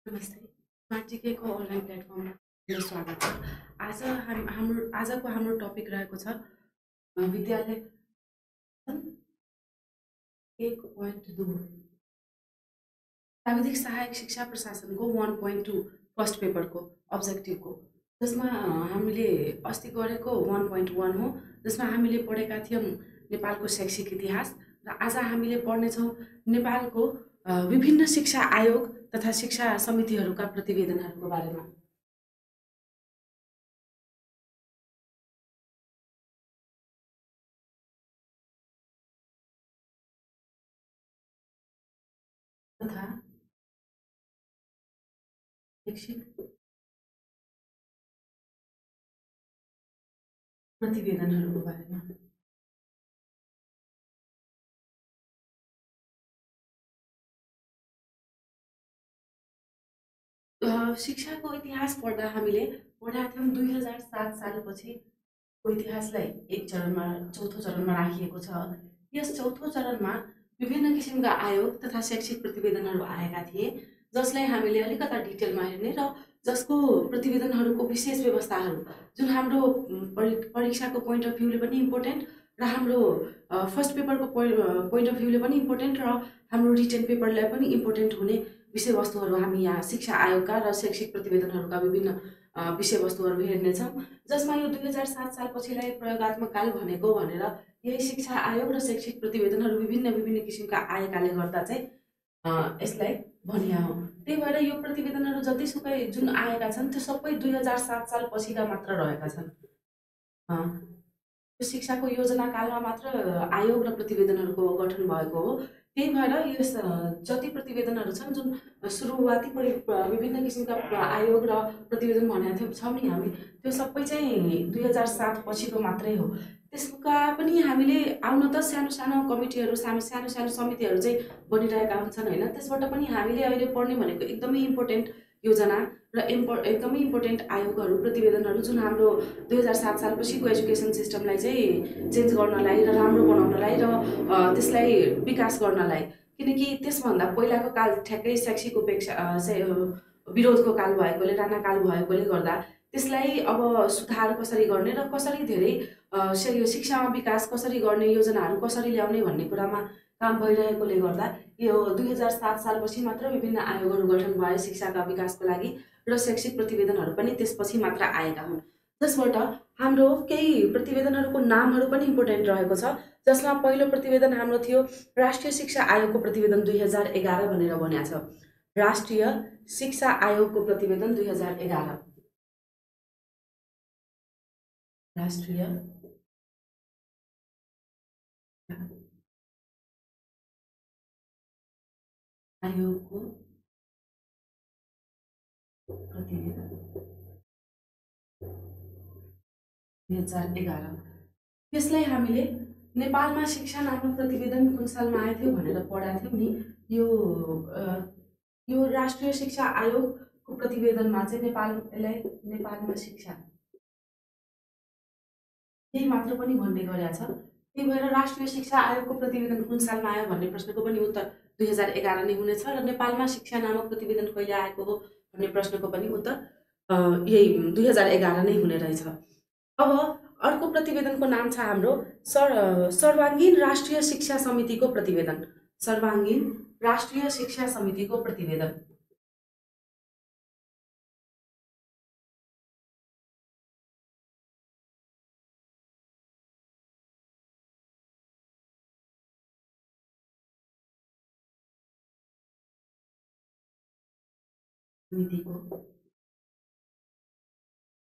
नमस्ते। Smart जीकेको online प्लेटफर्ममा मेरो स्वागत छ। आज हाम्रो टपिक रहेको छ विद्यालय 1.2 प्राविधिक सहायक शिक्षा प्रशासनको 1.2 फर्स्ट पेपरको अब्जेक्टिभको, जसमा हामीले अस्ति गरेको 1.1 हो, जसमा हामीले पढेका थियौँ नेपालको शैक्षिक इतिहास। र आज हामीले पढ्नेछौँ नेपालको विभिन्न शिक्षा आयोग तथा शिक्षा समितिहरूका प्रतिवेदनहरूको बारेमा। तथा शैक्षिक प्रतिवेदनहरूको बारेमा। शिक्षाको इतिहास पढ्दा हामीले पढाएको थियौँ 2007 सालपछिको इतिहासलाई एक चरणमा, चौथो चरणमा राखिएको छ। यस चौथो चरणमा विभिन्न किसिमका आयोग तथा शैक्षिक प्रतिवेदनहरू आएका थिए, जसलाई हामीले अलिकता डिटेलमा हेर्ने र जसको प्रतिवेदनहरूको विशेष व्यवस्थाहरू जुन हाम्रो परीक्षाको पोइन्ट अफ भ्यूले पनि इम्पोर्टेन्ट र हाम्रो फर्स्ट पेपरको पोइन्ट अफ भ्यूले पनि इम्पोर्टेन्ट र हाम्रो रिटेन पेपरलाई पनि इम्पोर्टेन्ट हुने विषयवस्तुहरू हामी यहाँ शिक्षा आयोगका र शैक्षिक प्रतिवेदनहरूका विभिन्न विषयवस्तुहरू हेर्नेछौँ, जसमा यो 2007 सालपछिलाई प्रयोगात्मक काल भनेको भनेर यही शिक्षा आयोग र शैक्षिक प्रतिवेदनहरू विभिन्न विभिन्न किसिमका आएकाले गर्दा चाहिँ यसलाई भनिया हो। त्यही भएर यो प्रतिवेदनहरू जतिसुकै जुन आएका छन् त्यो सबै 2007 सालपछिका मात्र रहेका छन्। यो शिक्षाको योजना कालमा मात्र आयोग र प्रतिवेदनहरूको गठन भएको हो। त्यही भएर यस जति प्रतिवेदनहरू छन्, जुन सुरुवाती विभिन्न किसिमका आयोग र प्रतिवेदन भनेका छौँ नि हामी, त्यो सबै चाहिँ 2007 पछिको मात्रै हो। त्यसका पनि हामीले आउन त सानो सानो कमिटीहरू, सानो सानो समितिहरू चाहिँ बनिरहेका हुन्छन् होइन। त्यसबाट पनि हामीले अहिले पढ्ने भनेको एकदमै इम्पोर्टेन्ट योजना र एकदमै इम्पोर्टेन्ट आयोगहरू, प्रतिवेदनहरू जुन हाम्रो 2007 सालपछिको एजुकेसन सिस्टमलाई चाहिँ चेन्ज गर्नलाई र राम्रो बनाउनलाई र त्यसलाई विकास गर्नलाई। किनकि त्यसभन्दा पहिलाको काल ठ्याक्कै शैक्षिक विरोधको काल भएकोले, राणाकाल भएकोले गर्दा त्यसलाई अब सुधार कसरी गर्ने र कसरी धेरै शिक्षामा विकास कसरी गर्ने, योजनाहरू कसरी ल्याउने भन्ने कुरामा काम भइरहेकोले गर्दा यो 2007 सालपछि मात्र विभिन्न आयोगहरू गठन भए शिक्षाका विकासको लागि र शैक्षिक प्रतिवेदनहरू पनि त्यसपछि मात्र आएका हुन्। जसबाट हाम्रो केही प्रतिवेदनहरूको नामहरू पनि इम्पोर्टेन्ट रहेको छ, जसमा पहिलो प्रतिवेदन हाम्रो थियो राष्ट्रिय शिक्षा आयोगको प्रतिवेदन 2011 भनेर भनिएको छ। राष्ट्रिय शिक्षा आयोगको प्रतिवेदन 2011। राष्ट्रिय आयोगको प्रतिवेदन 2011। यसलाई हामीले नेपालमा शिक्षा नामक प्रतिवेदन कुन सालमा आएको थियो भनेर पढाएको थियौँ नि। यो राष्ट्रिय शिक्षा आयोगको प्रतिवेदनमा चाहिँ नेपालमा शिक्षा यही मात्र पनि भन्ने गरेको छ। त्यही भएर राष्ट्रिय शिक्षा आयोगको प्रतिवेदन कुन सालमा आयो भन्ने प्रश्नको पनि उत्तर 2011 नै हुनेछ र नेपालमा शिक्षा नामक प्रतिवेदन कहिले आएको हो भन्ने प्रश्नको पनि उत्तर यही 2011 नै हुने रहेछ। अब अर्को प्रतिवेदनको नाम छ हाम्रो सर्वाङ्गीन राष्ट्रिय शिक्षा समितिको प्रतिवेदन। सर्वाङ्गीन राष्ट्रिय शिक्षा समितिको प्रतिवेदन। समितिको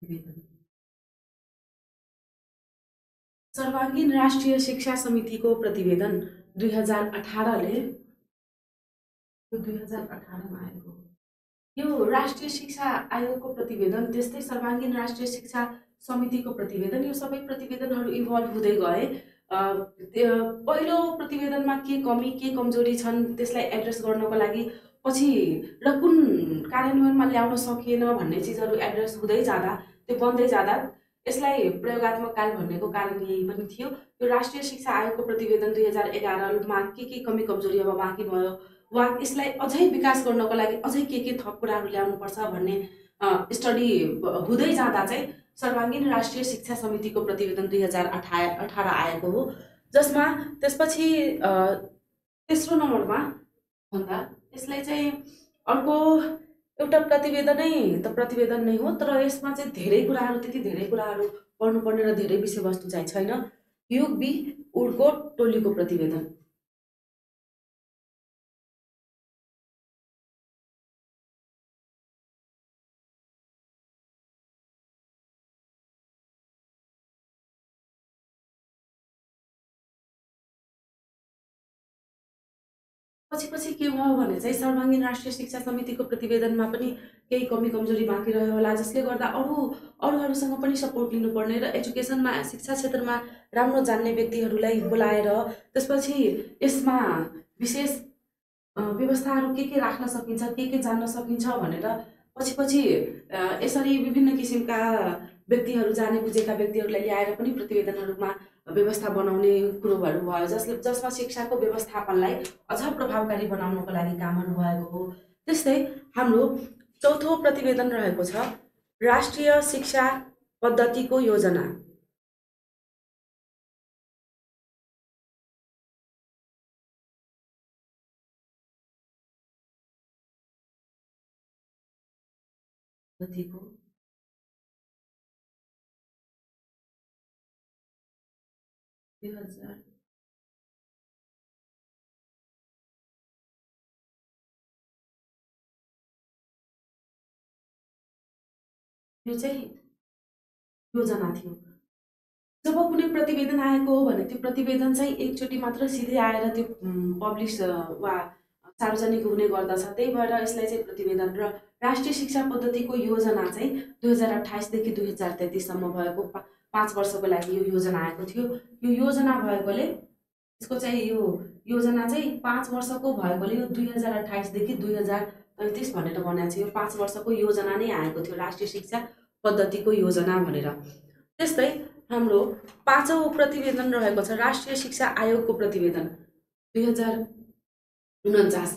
प्रतिवेदन। सर्वाङ्गीन राष्ट्रिय शिक्षा समितिको प्रतिवेदन 2018ले 2018मा आएको। यो राष्ट्रिय शिक्षा आयोगको प्रतिवेदन, त्यस्तै सर्वाङ्गीन राष्ट्रिय शिक्षा समितिको प्रतिवेदन, यो सबै प्रतिवेदनहरू इभल्भ हुँदै गए। पहिलो प्रतिवेदनमा के कमी के कमजोरी छन् त्यसलाई एड्रेस गर्नको लागि पछि र कुन कार्यान्वयनमा ल्याउन सकिएन भन्ने चिजहरू एड्रेस हुँदै जाँदा, त्यो बन्दै जाँदा यसलाई प्रयोगात्मक काल भन्नेको कारण यही पनि थियो। यो राष्ट्रिय शिक्षा आयोगको प्रतिवेदन 2011मा के कमी कमजोरी अब बाँकी भयो वा यसलाई अझै विकास गर्नको लागि अझै के थप कुराहरू ल्याउनुपर्छ भन्ने स्टडी हुँदै जाँदा चाहिँ सर्वाङ्गीन राष्ट्रिय शिक्षा समितिको प्रतिवेदन 2018 आएको हो, जसमा त्यसपछि तेस्रो नम्बरमा भन्दा यसलाई चाहिँ अर्को एउटा प्रतिवेदनै त प्रतिवेदन नै हो, तर यसमा चाहिँ धेरै कुराहरू, त्यति धेरै कुराहरू पढ्नुपर्ने र धेरै विषयवस्तु चाहिँ छैन। ह्युग बी वुडको टोलीको प्रतिवेदन। पछि के भयो भने चाहिँ सर्वाङ्गीन राष्ट्रिय शिक्षा समितिको प्रतिवेदनमा पनि केही कमी कमजोरी बाँकी रह्यो होला, जसले गर्दा अरूहरूसँग पनि सपोर्ट लिनुपर्ने र एजुकेसनमा, शिक्षा क्षेत्रमा राम्रो जान्ने व्यक्तिहरूलाई बोलाएर त्यसपछि यसमा विशेष व्यवस्थाहरू के राख्न सकिन्छ, के जान्न सकिन्छ भनेर पछि यसरी विभिन्न किसिमका व्यक्तिहरू, जाने बुझेका व्यक्तिहरूलाई ल्याएर पनि प्रतिवेदनहरूमा व्यवस्था बनाउने कुरोहरू भयो, जसमा शिक्षाको व्यवस्थापनलाई अझ प्रभावकारी बनाउनको लागि कामहरू भएको हो। त्यस्तै हाम्रो चौथो प्रतिवेदन रहेको छ राष्ट्रिय शिक्षा पद्धतिको योजना। पद्धतिको 2000 यो चाहिँ योजना थियो। जब कुनै प्रतिवेदन आएको हो भने त्यो प्रतिवेदन चाहिँ एकचोटि मात्र सिधै आएर त्यो पब्लिस वा सार्वजनिक हुने गर्दछ। त्यही भएर यसलाई चाहिँ प्रतिवेदन र राष्ट्रिय शिक्षा पद्धतिको योजना चाहिँ 2028 देखि 2033सम्म भएको 5 वर्षको लागि यो योजना आएको थियो। यो योजना भएकोले यसको चाहिँ यो योजना चाहिँ 5 वर्षको भएकोले यो 2028 देखि 2033 भनेर बनाएको छ। यो 5 वर्षको योजना नै आएको थियो, राष्ट्रिय शिक्षा पद्धतिको योजना भनेर। त्यस्तै हाम्रो पाँचौँ प्रतिवेदन रहेको छ राष्ट्रिय शिक्षा आयोगको प्रतिवेदन 2049।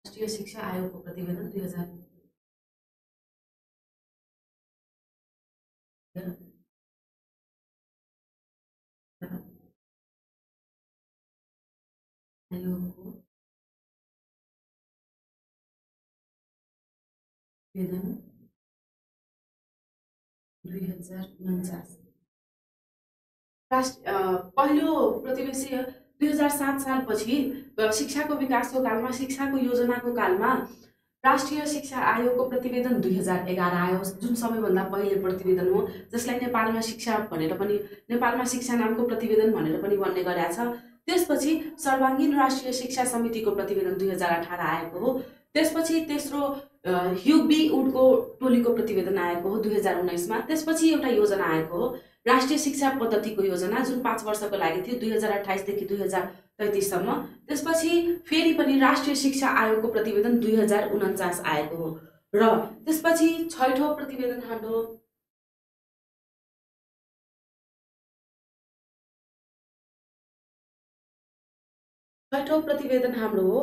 राष्ट्रिय शिक्षा आयोगको प्रतिवेदन 2000 आयोगको प्रतिवेदन 2049। पहिलो प्रतिवेशी 2007 सालपछि शिक्षाको विकासको कालमा, शिक्षाको योजनाको कालमा राष्ट्रिय शिक्षा आयोगको प्रतिवेदन 2011 आयो, जुन सबैभन्दा पहिले प्रतिवेदन हो, जसलाई नेपालमा शिक्षा भनेर पनि, नेपालमा शिक्षा नामको प्रतिवेदन भनेर पनि भन्ने गरेका छ। त्यसपछि सर्वाङ्गीन राष्ट्रिय शिक्षा समितिको प्रतिवेदन 2018 आएको हो। त्यसपछि तेस्रो ह्युग बी वुडको टोलीको प्रतिवेदन आएको हो 2019मा। त्यसपछि एउटा योजना आएको हो राष्ट्रिय शिक्षा पद्धतिको योजना, जुन 5 वर्षको लागि थियो, 2028 देखि 2033सम्म। त्यसपछि फेरि पनि राष्ट्रिय शिक्षा आयोगको प्रतिवेदन 2049 आएको हो र त्यसपछि छैठौँ प्रतिवेदन हाम्रो हो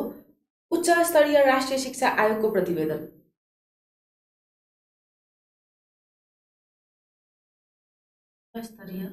उच्च स्तरीय राष्ट्रिय शिक्षा आयोगको प्रतिवेदन। स्तरीय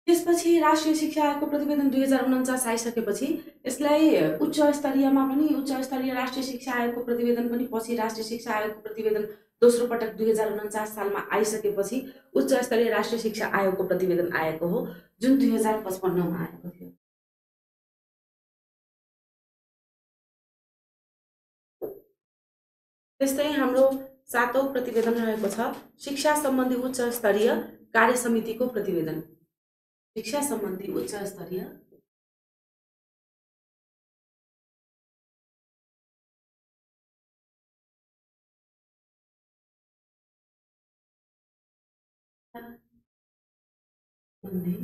त्यसपछि राष्ट्रिय शिक्षा आयोगको प्रतिवेदन 2049 आइसकेपछि यसलाई उच्च स्तरीयमा पनि, उच्च स्तरीय राष्ट्रिय शिक्षा आयोगको प्रतिवेदन पनि पछि राष्ट्रिय शिक्षा आयोगको प्रतिवेदन दोस्रो पटक 2049 सालमा आइसकेपछि उच्च स्तरीय राष्ट्रिय शिक्षा आयोगको प्रतिवेदन आएको हो, जुन 2055मा आएको थियो। त्यस्तै हाम्रो सातौँ प्रतिवेदन रहेको छ शिक्षा सम्बन्धी उच्च स्तरीय कार्य समितिको प्रतिवेदन। शिक्षा सम्बन्धी उच्च स्तरीय भन्दै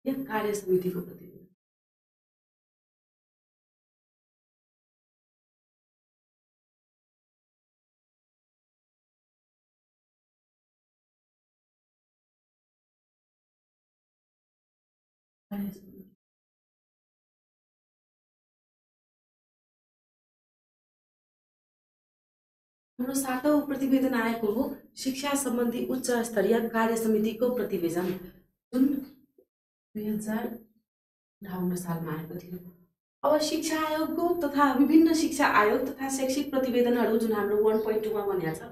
या कार्य समितिको प्रतिवेदन कार्य समिति हाम्रो 7औं प्रतिवेदन आएको हो शिक्षा सम्बन्धी उच्च स्तरीय कार्य समितिको प्रतिवेदन जुन 2058 सालमा आएको थियो। अब शिक्षा आयोगको तथा विभिन्न शिक्षा आयोग तथा शैक्षिक प्रतिवेदनहरू जुन हाम्रो 1.2 मा भनिएको छ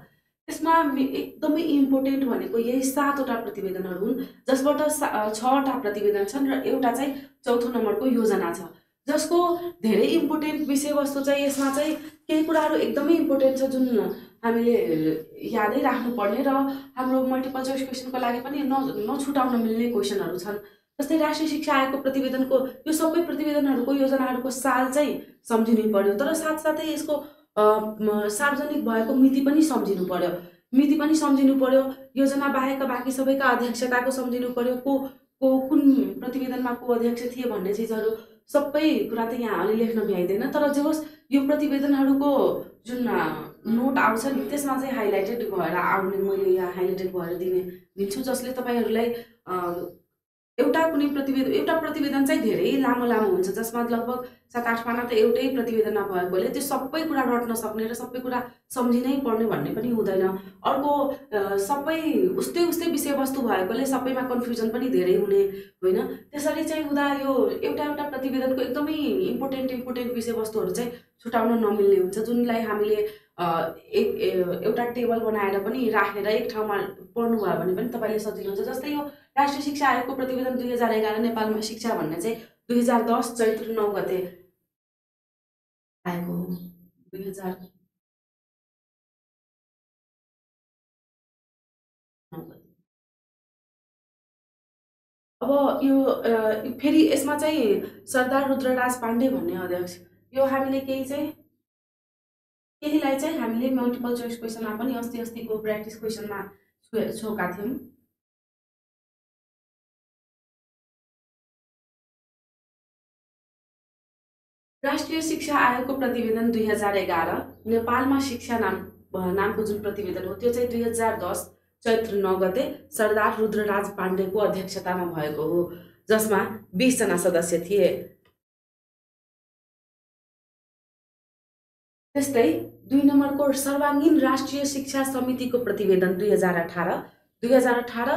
त्यसमा एकदमै इम्पोर्टेन्ट भनेको यही 7वटा प्रतिवेदनहरू हुन्, जसबाट 6वटा प्रतिवेदन छन् र एउटा चाहिँ 4थो नम्बरको योजना छ, जसको धेरै इम्पोर्टेन्ट विषयवस्तु चाहिँ यसमा चाहिँ केही कुराहरू एकदमै इम्पोर्टेन्ट छ जुन हामीले यादै राख्नुपर्ने र हाम्रो मल्टिपल चोइस क्वेसनको लागि पनि नछुटाउन मिल्ने क्वेसनहरू छन्। जस्तै राष्ट्रिय शिक्षा आयोगको प्रतिवेदनको यो सबै प्रतिवेदनहरूको योजनाहरूको साल चाहिँ सम्झिनु पर्यो, तर साथसाथै यसको सार्वजनिक भएको मिति पनि सम्झिनु पर्यो, योजना बाहेकका बाँकी सबैका अध्यक्षताको सम्झिनु पर्यो, को कुन प्रतिवेदनमा को अध्यक्ष थिए भन्ने चिजहरू सबै कुरा त यहाँ अलि लेख्न भ्याइँदैन। तर जे होस् यो प्रतिवेदनहरूको जुन नोट आउँछ नि त्यसमा चाहिँ हाइलाइटेड भएर आउने मैले यहाँ हाइलाइटेड भएर दिन्छु, जसले तपाईँहरूलाई एउटा प्रतिवेदन चाहिँ धेरै लामो हुन्छ, जसमा लगभग 7-8 पाना त एउटै प्रतिवेदनमा भएकोले त्यो सबै कुरा रट्न सक्ने र सबै कुरा सम्झिनै पर्ने भन्ने पनि हुँदैन। अर्को सबै उस्तै विषयवस्तु भएकोले सबैमा कन्फ्युजन पनि धेरै हुने होइन। त्यसरी चाहिँ हुँदा यो एउटा प्रतिवेदनको एकदमै इम्पोर्टेन्ट विषयवस्तुहरू चाहिँ छुटाउन नमिल्ने हुन्छ, जुनलाई हामीले एउटा टेबल बनाएर पनि राखेर एक ठाउँमा पढ्नुभयो भने पनि तपाईँले सजिलो हुन्छ। जस्तै यो राष्ट्रिय शिक्षा आयोगको प्रतिवेदन 2011 नेपालमा शिक्षा भन्ने चाहिँ 2010 चैत्र 9 गते आएको हो। 2009 गते। अब यो फेरि यसमा चाहिँ सरदार रुद्रराज पाण्डे भन्ने अध्यक्ष, यो हामीले केहीलाई चाहिँ हामीले मल्टिपल चोइस क्वेसनमा पनि अस्तिको प्र्याक्टिस क्वेसनमा छोएका थियौँ। राष्ट्रिय शिक्षा आयोगको प्रतिवेदन 2011 नेपालमा शिक्षा नामको जुन प्रतिवेदन हो त्यो चाहिँ 2010 चैत्र 9 गते सरदार रुद्रराज पाण्डेको अध्यक्षतामा भएको हो, जसमा 20 जना सदस्य थिए। त्यस्तै 2 नम्बरको सर्वाङ्गीन राष्ट्रिय शिक्षा समितिको प्रतिवेदन 2018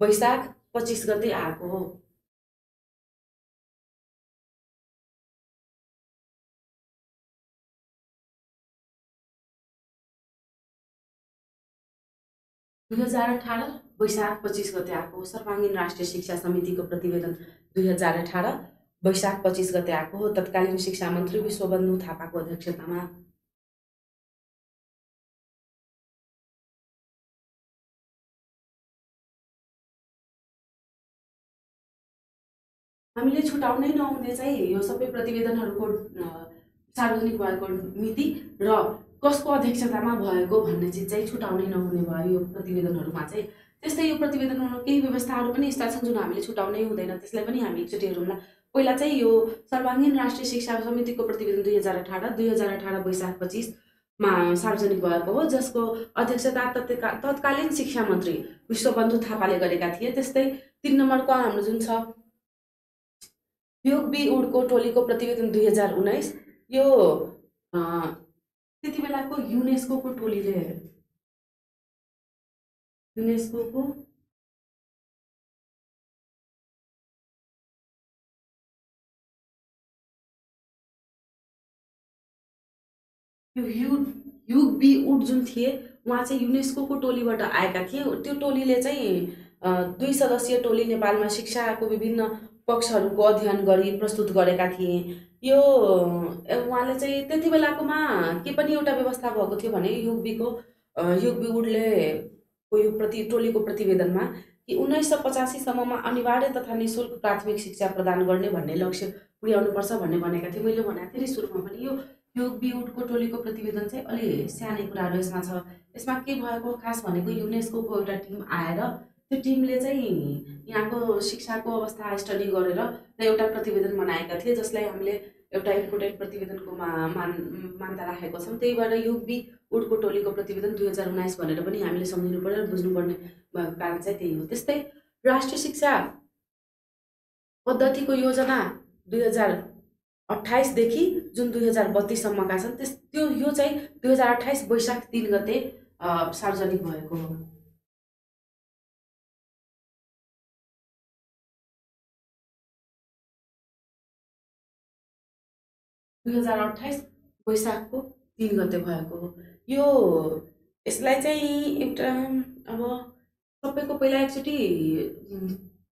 वैशाख 25 गते आएको हो। वैशाख 25 गते आएको सर्वाङ्गीन राष्ट्रिय शिक्षा समितिको प्रतिवेदन 2018 वैशाख 25 गते आएको हो, तत्कालीन शिक्षा मन्त्री विश्वबन्धु थापाको अध्यक्षतामा। हामीले छुटाउनै नहुने चाहिँ यो सबै प्रतिवेदनहरूको सार्वजनिक भएको मिति र कसको अध्यक्षतामा भएको भन्ने चिज चाहिँ छुटाउनै नहुने भयो यो प्रतिवेदनहरूमा चाहिँ। त्यस्तै यो प्रतिवेदनमा केही व्यवस्थाहरू पनि यस्ता छन् जुन हामीले छुटाउनै हुँदैन, त्यसलाई पनि हामी एकचोटि हेरौँला। पहिला चाहिँ यो सर्वाङ्गीन राष्ट्रिय शिक्षा समितिको प्रतिवेदन 2018 वैशाख 25 मा सार्वजनिक भएको हो, जसको अध्यक्षता तत्कालीन शिक्षा मन्त्री विश्वबन्धु थापाले गरेका थिए। त्यस्तै 3 नम्बरको हाम्रो जुन छ योग बी उडको टोलीको प्रतिवेदन 2019, यो त्यति बेलाको युनेस्को टोलीले युग बी उड जुन थिए उहाँ चाहिँ युनेस्को टोलीबाट आएका थिए। त्यो टोलीले चाहिँ 2 सदस्यीय टोली नेपालमा शिक्षाको विभिन्न पक्षहरूको अध्ययन गरी प्रस्तुत गरेका थिए। यो उहाँले चाहिँ त्यति बेलाकोमा के पनि एउटा व्यवस्था भएको थियो भने युग बी उडले यो टोलीको प्रतिवेदनमा कि 1985 सम्ममा अनिवार्य तथा निःशुल्क प्राथमिक शिक्षा प्रदान गर्ने भन्ने लक्ष्य पुर्याउनुपर्छ भन्ने भनेका थिए। मैले भनेको थिएँ नि सुरुमा पनि यो योग बिउडको टोलीको प्रतिवेदन चाहिँ अलि सानै कुराहरू यसमा छ। यसमा के भएको खास भनेको युनेस्कोको एउटा टिम आएर त्यो टिमले चाहिँ यहाँको शिक्षाको अवस्था स्टडी गरेर र एउटा प्रतिवेदन बनाएका थिए, जसलाई हामीले एउटा इम्पोर्टेन्ट प्रतिवेदनको मान्यता राखेको छौँ। त्यही भएर योग बिउडको टोलीको प्रतिवेदन 2019 भनेर पनि हामीले सम्झिनु पर्यो र बुझ्नुपर्ने भएको कारण चाहिँ त्यही हो। त्यस्तै राष्ट्रिय शिक्षा पद्धतिको योजना 2028देखि जुन 2032सम्मका छन्, त्यो यो चाहिँ 2028 वैशाख 3 गते सार्वजनिक भएको हो। 2028 वैशाखको 3 गते भएको हो यो। यसलाई चाहिँ एउटा अब सबैको पहिला एकचोटि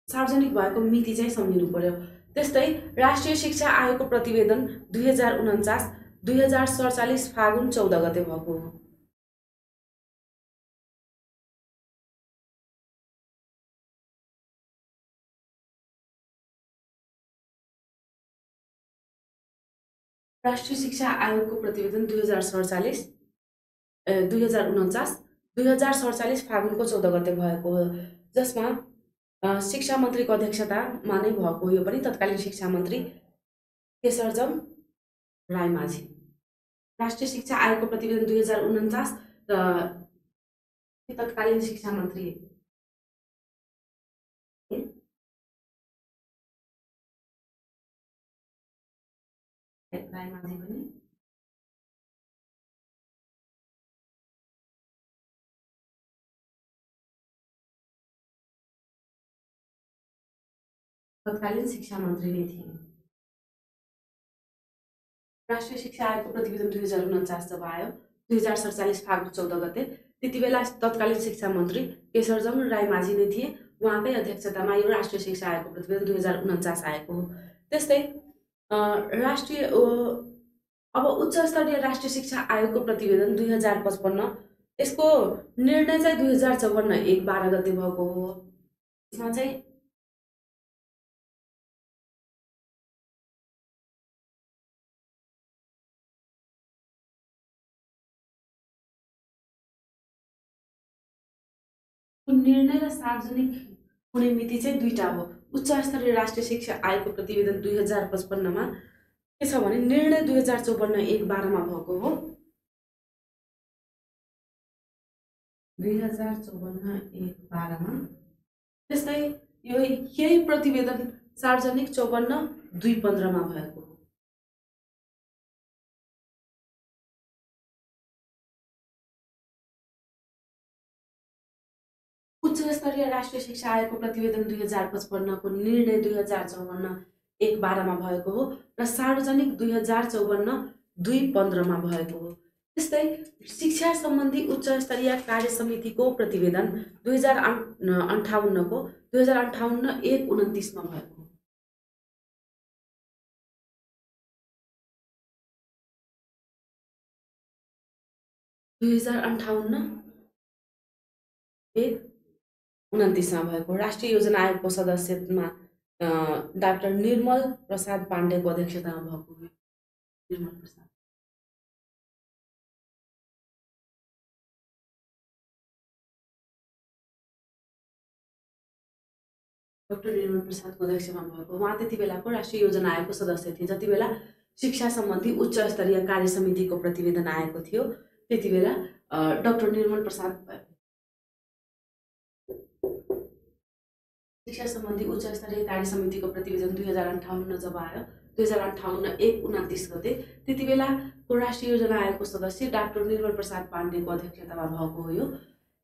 सार्वजनिक भएको मिति चाहिँ सम्झिनु पर्यो। त्यस्तै राष्ट्रिय शिक्षा आयोगको प्रतिवेदन 2049 2047 फागुन 14 गते भएको हो। राष्ट्रिय शिक्षा आयोगको प्रतिवेदन 2047 2049 2047 फागुनको 14 गते भएको हो, जसमा शिक्षा मन्त्रीको अध्यक्षतामा नै भएको। यो पनि तत्कालीन शिक्षा मन्त्री केशरजङ रायमाझी। राष्ट्रिय शिक्षा आयोगको प्रतिवेदन 2049 र तत्कालीन शिक्षा मन्त्री रायमाझी पनि तत्कालीन शिक्षा मन्त्री नै थिए। राष्ट्रिय शिक्षा आयोगको प्रतिवेदन 2049 जब आयो 2047 फागुन 14 गते, त्यति बेला तत्कालीन शिक्षा मन्त्री केशरजङ रायमाझी नै थिए। उहाँकै अध्यक्षतामा यो राष्ट्रिय शिक्षा आयोगको प्रतिवेदन 2049 आएको हो। त्यस्तै राष्ट्रिय अब उच्च स्तरीय राष्ट्रिय शिक्षा आयोगको प्रतिवेदन 2055, यसको निर्णय चाहिँ 2054 1 12 गते भएको हो। यसमा चाहिँ निर्णय र सार्वजनिक हुने मिति चाहिँ दुईटा हो। उच्च स्तरीय राष्ट्रिय शिक्षा आयोगको प्रतिवेदन 2055मा के छ भने निर्णय 2054 1 12 भएको हो। 2054 1 12 त्यस्तै यही प्रतिवेदन सार्वजनिक 54 2 15 भएको हो। उच्च स्तरीय राष्ट्रिय शिक्षा आयोगको प्रतिवेदन 2055 को निर्णय 2054 1 12 भएको हो र सार्वजनिक 2054 2 15 भएको हो। त्यस्तै शिक्षा सम्बन्धी उच्च स्तरीय कार्य समितिको प्रतिवेदन 2058 को 2058 1 29 भएको हो। 2058 1 29 भएको। राष्ट्रिय योजना आयोगको सदस्यमा डाक्टर निर्मल प्रसाद पाण्डेको अध्यक्षतामा भएको हो। निर्मल प्रसाद डाक्टर निर्मल प्रसादको अध्यक्षमा भएको। उहाँ त्यति बेलाको राष्ट्रिय योजना आयोगको सदस्य थिए। जति बेला शिक्षा सम्बन्धी उच्च स्तरीय कार्य समितिको प्रतिवेदन आएको थियो त्यति बेला डाक्टर निर्मल प्रसाद शिक्षा सम्बन्धी उच्च स्तरीय कार्य समितिको प्रतिवेदन 2058 जब आयो 2058 1 29 गते, त्यति बेलाको राष्ट्रिय योजना आयोगको सदस्य डाक्टर निर्मल प्रसाद पाण्डेको अध्यक्षतामा भएको हो। यो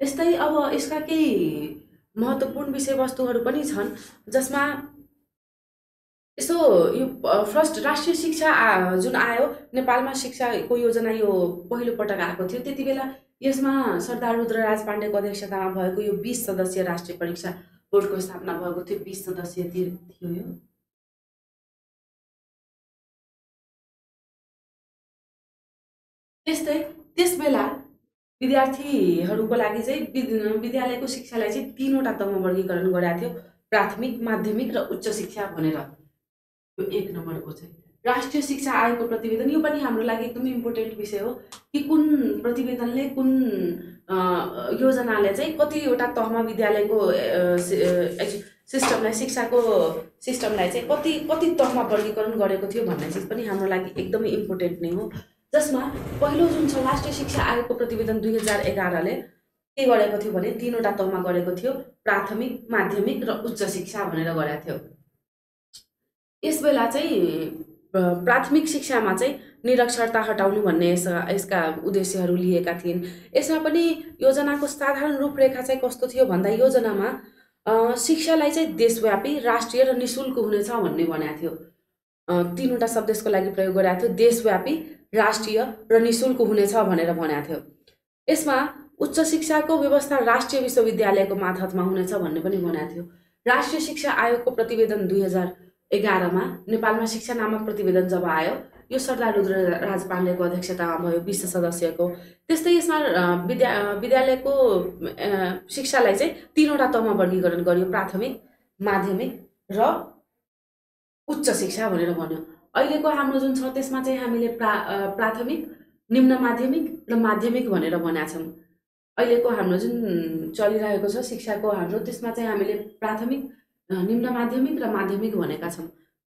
यस्तै अब यसका केही महत्त्वपूर्ण विषयवस्तुहरू पनि छन्, जसमा यसो यो फर्स्ट राष्ट्रिय शिक्षा जुन आयो नेपालमा शिक्षाको योजना यो पहिलो पटक आएको थियो। त्यति बेला यसमा सरदार रुद्रराज पाण्डेको अध्यक्षतामा भएको यो 20 सदस्यीय राष्ट्रिय परीक्षा बोर्डको स्थापना भएको थियो। 20 सदस्यीय थियो यो। त्यस्तै त्यसबेला विद्यार्थीहरूको लागि चाहिँ विद्यालयको शिक्षालाई चाहिँ 3वटा तहमा वर्गीकरण गरेको थियो, प्राथमिक, माध्यमिक र उच्च शिक्षा भनेर। यो 1 नम्बरको चाहिँ राष्ट्रिय शिक्षा आयोगको प्रतिवेदन, यो पनि हाम्रो लागि एकदमै इम्पोर्टेन्ट विषय हो कि कुन प्रतिवेदनले कुन योजनाले चाहिँ कतिवटा तहमा विद्यालयको सिस्टमलाई, शिक्षाको सिस्टमलाई चाहिँ कति कति तहमा वर्गीकरण गरेको थियो भन्ने चिज पनि हाम्रो लागि एकदमै इम्पोर्टेन्ट नै हो। जसमा पहिलो जुन छ राष्ट्रिय शिक्षा आयोगको प्रतिवेदन 2011ले के गरेको थियो भने 3वटा तहमा गरेको थियो, प्राथमिक, माध्यमिक र उच्च शिक्षा भनेर गरेको थियो। यस बेला चाहिँ प्राथमिक शिक्षामा चाहिँ निरक्षरता हटाउनु भन्ने यसका उद्देश्यहरू लिएका थिइन्। यसमा पनि योजनाको साधारण रूपरेखा चाहिँ कस्तो थियो भन्दा योजनामा शिक्षालाई चाहिँ देशव्यापी, राष्ट्रिय र निशुल्क हुनेछ भन्ने भनेको थियो। 3वटा शब्द यसको लागि प्रयोग गरेको थियो, देशव्यापी, राष्ट्रिय र निशुल्क हुनेछ भनेर भनेको थियो। यसमा उच्च शिक्षाको व्यवस्था राष्ट्रिय विश्वविद्यालयको मातहतमा हुनेछ भन्ने पनि भनेको थियो। राष्ट्रिय शिक्षा आयोगको प्रतिवेदन 2011मा नेपालमा शिक्षा नामक प्रतिवेदन जब आयो, यो सरदार रुद्रराज पाण्डेको अध्यक्षतामा भयो, 20 सदस्यको। त्यस्तै यसमा विद्यालयको शिक्षालाई चाहिँ 3वटा तहमा वर्गीकरण गरियो, प्राथमिक, माध्यमिक र उच्च शिक्षा भनेर भन्यो। अहिलेको हाम्रो जुन छ त्यसमा चाहिँ हामीले प्राथमिक, निम्न माध्यमिक र माध्यमिक भनेर भनेका छौँ। अहिलेको हाम्रो जुन चलिरहेको छ शिक्षाको हाम्रो, त्यसमा चाहिँ हामीले प्राथमिक, निम्न माध्यमिक र माध्यमिक भनेका छौँ।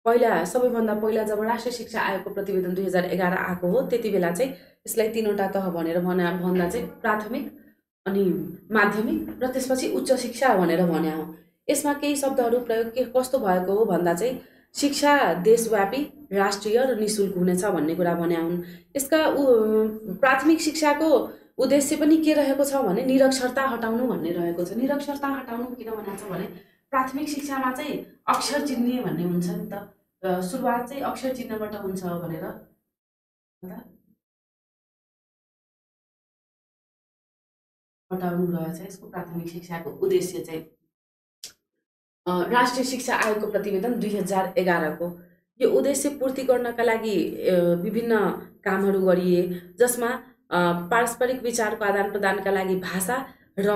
सबैभन्दा पहिला जब राष्ट्रिय शिक्षा आयोगको प्रतिवेदन 2011 आएको हो, त्यति बेला चाहिँ यसलाई 3वटा तह भनेर भन्दा चाहिँ प्राथमिक, अनि माध्यमिक र त्यसपछि उच्च शिक्षा भनेर भन्या हो। यसमा केही शब्दहरू प्रयोग कस्तो भएको हो भन्दा चाहिँ शिक्षा देशव्यापी, राष्ट्रिय र निशुल्क हुनेछ भन्ने कुरा भन्या हुन्। यसका प्राथमिक शिक्षाको उद्देश्य पनि के रहेको छ भने निरक्षरता हटाउनु भन्ने रहेको छ। निरक्षरता हटाउनु किन भनेको छ भने प्राथमिक शिक्षामा चाहिँ अक्षर चिन्ने भन्ने हुन्छ नि त, सुरुवात चाहिँ अक्षर चिन्हबाट हुन्छ भनेर हटाउनु रहेछ यसको प्राथमिक शिक्षाको उद्देश्य चाहिँ। राष्ट्रिय शिक्षा आयोगको प्रतिवेदन 2011को यो उद्देश्य पूर्ति गर्नका लागि विभिन्न कामहरू गरिए, जसमा पारस्परिक विचारको आदान प्रदानका लागि भाषा र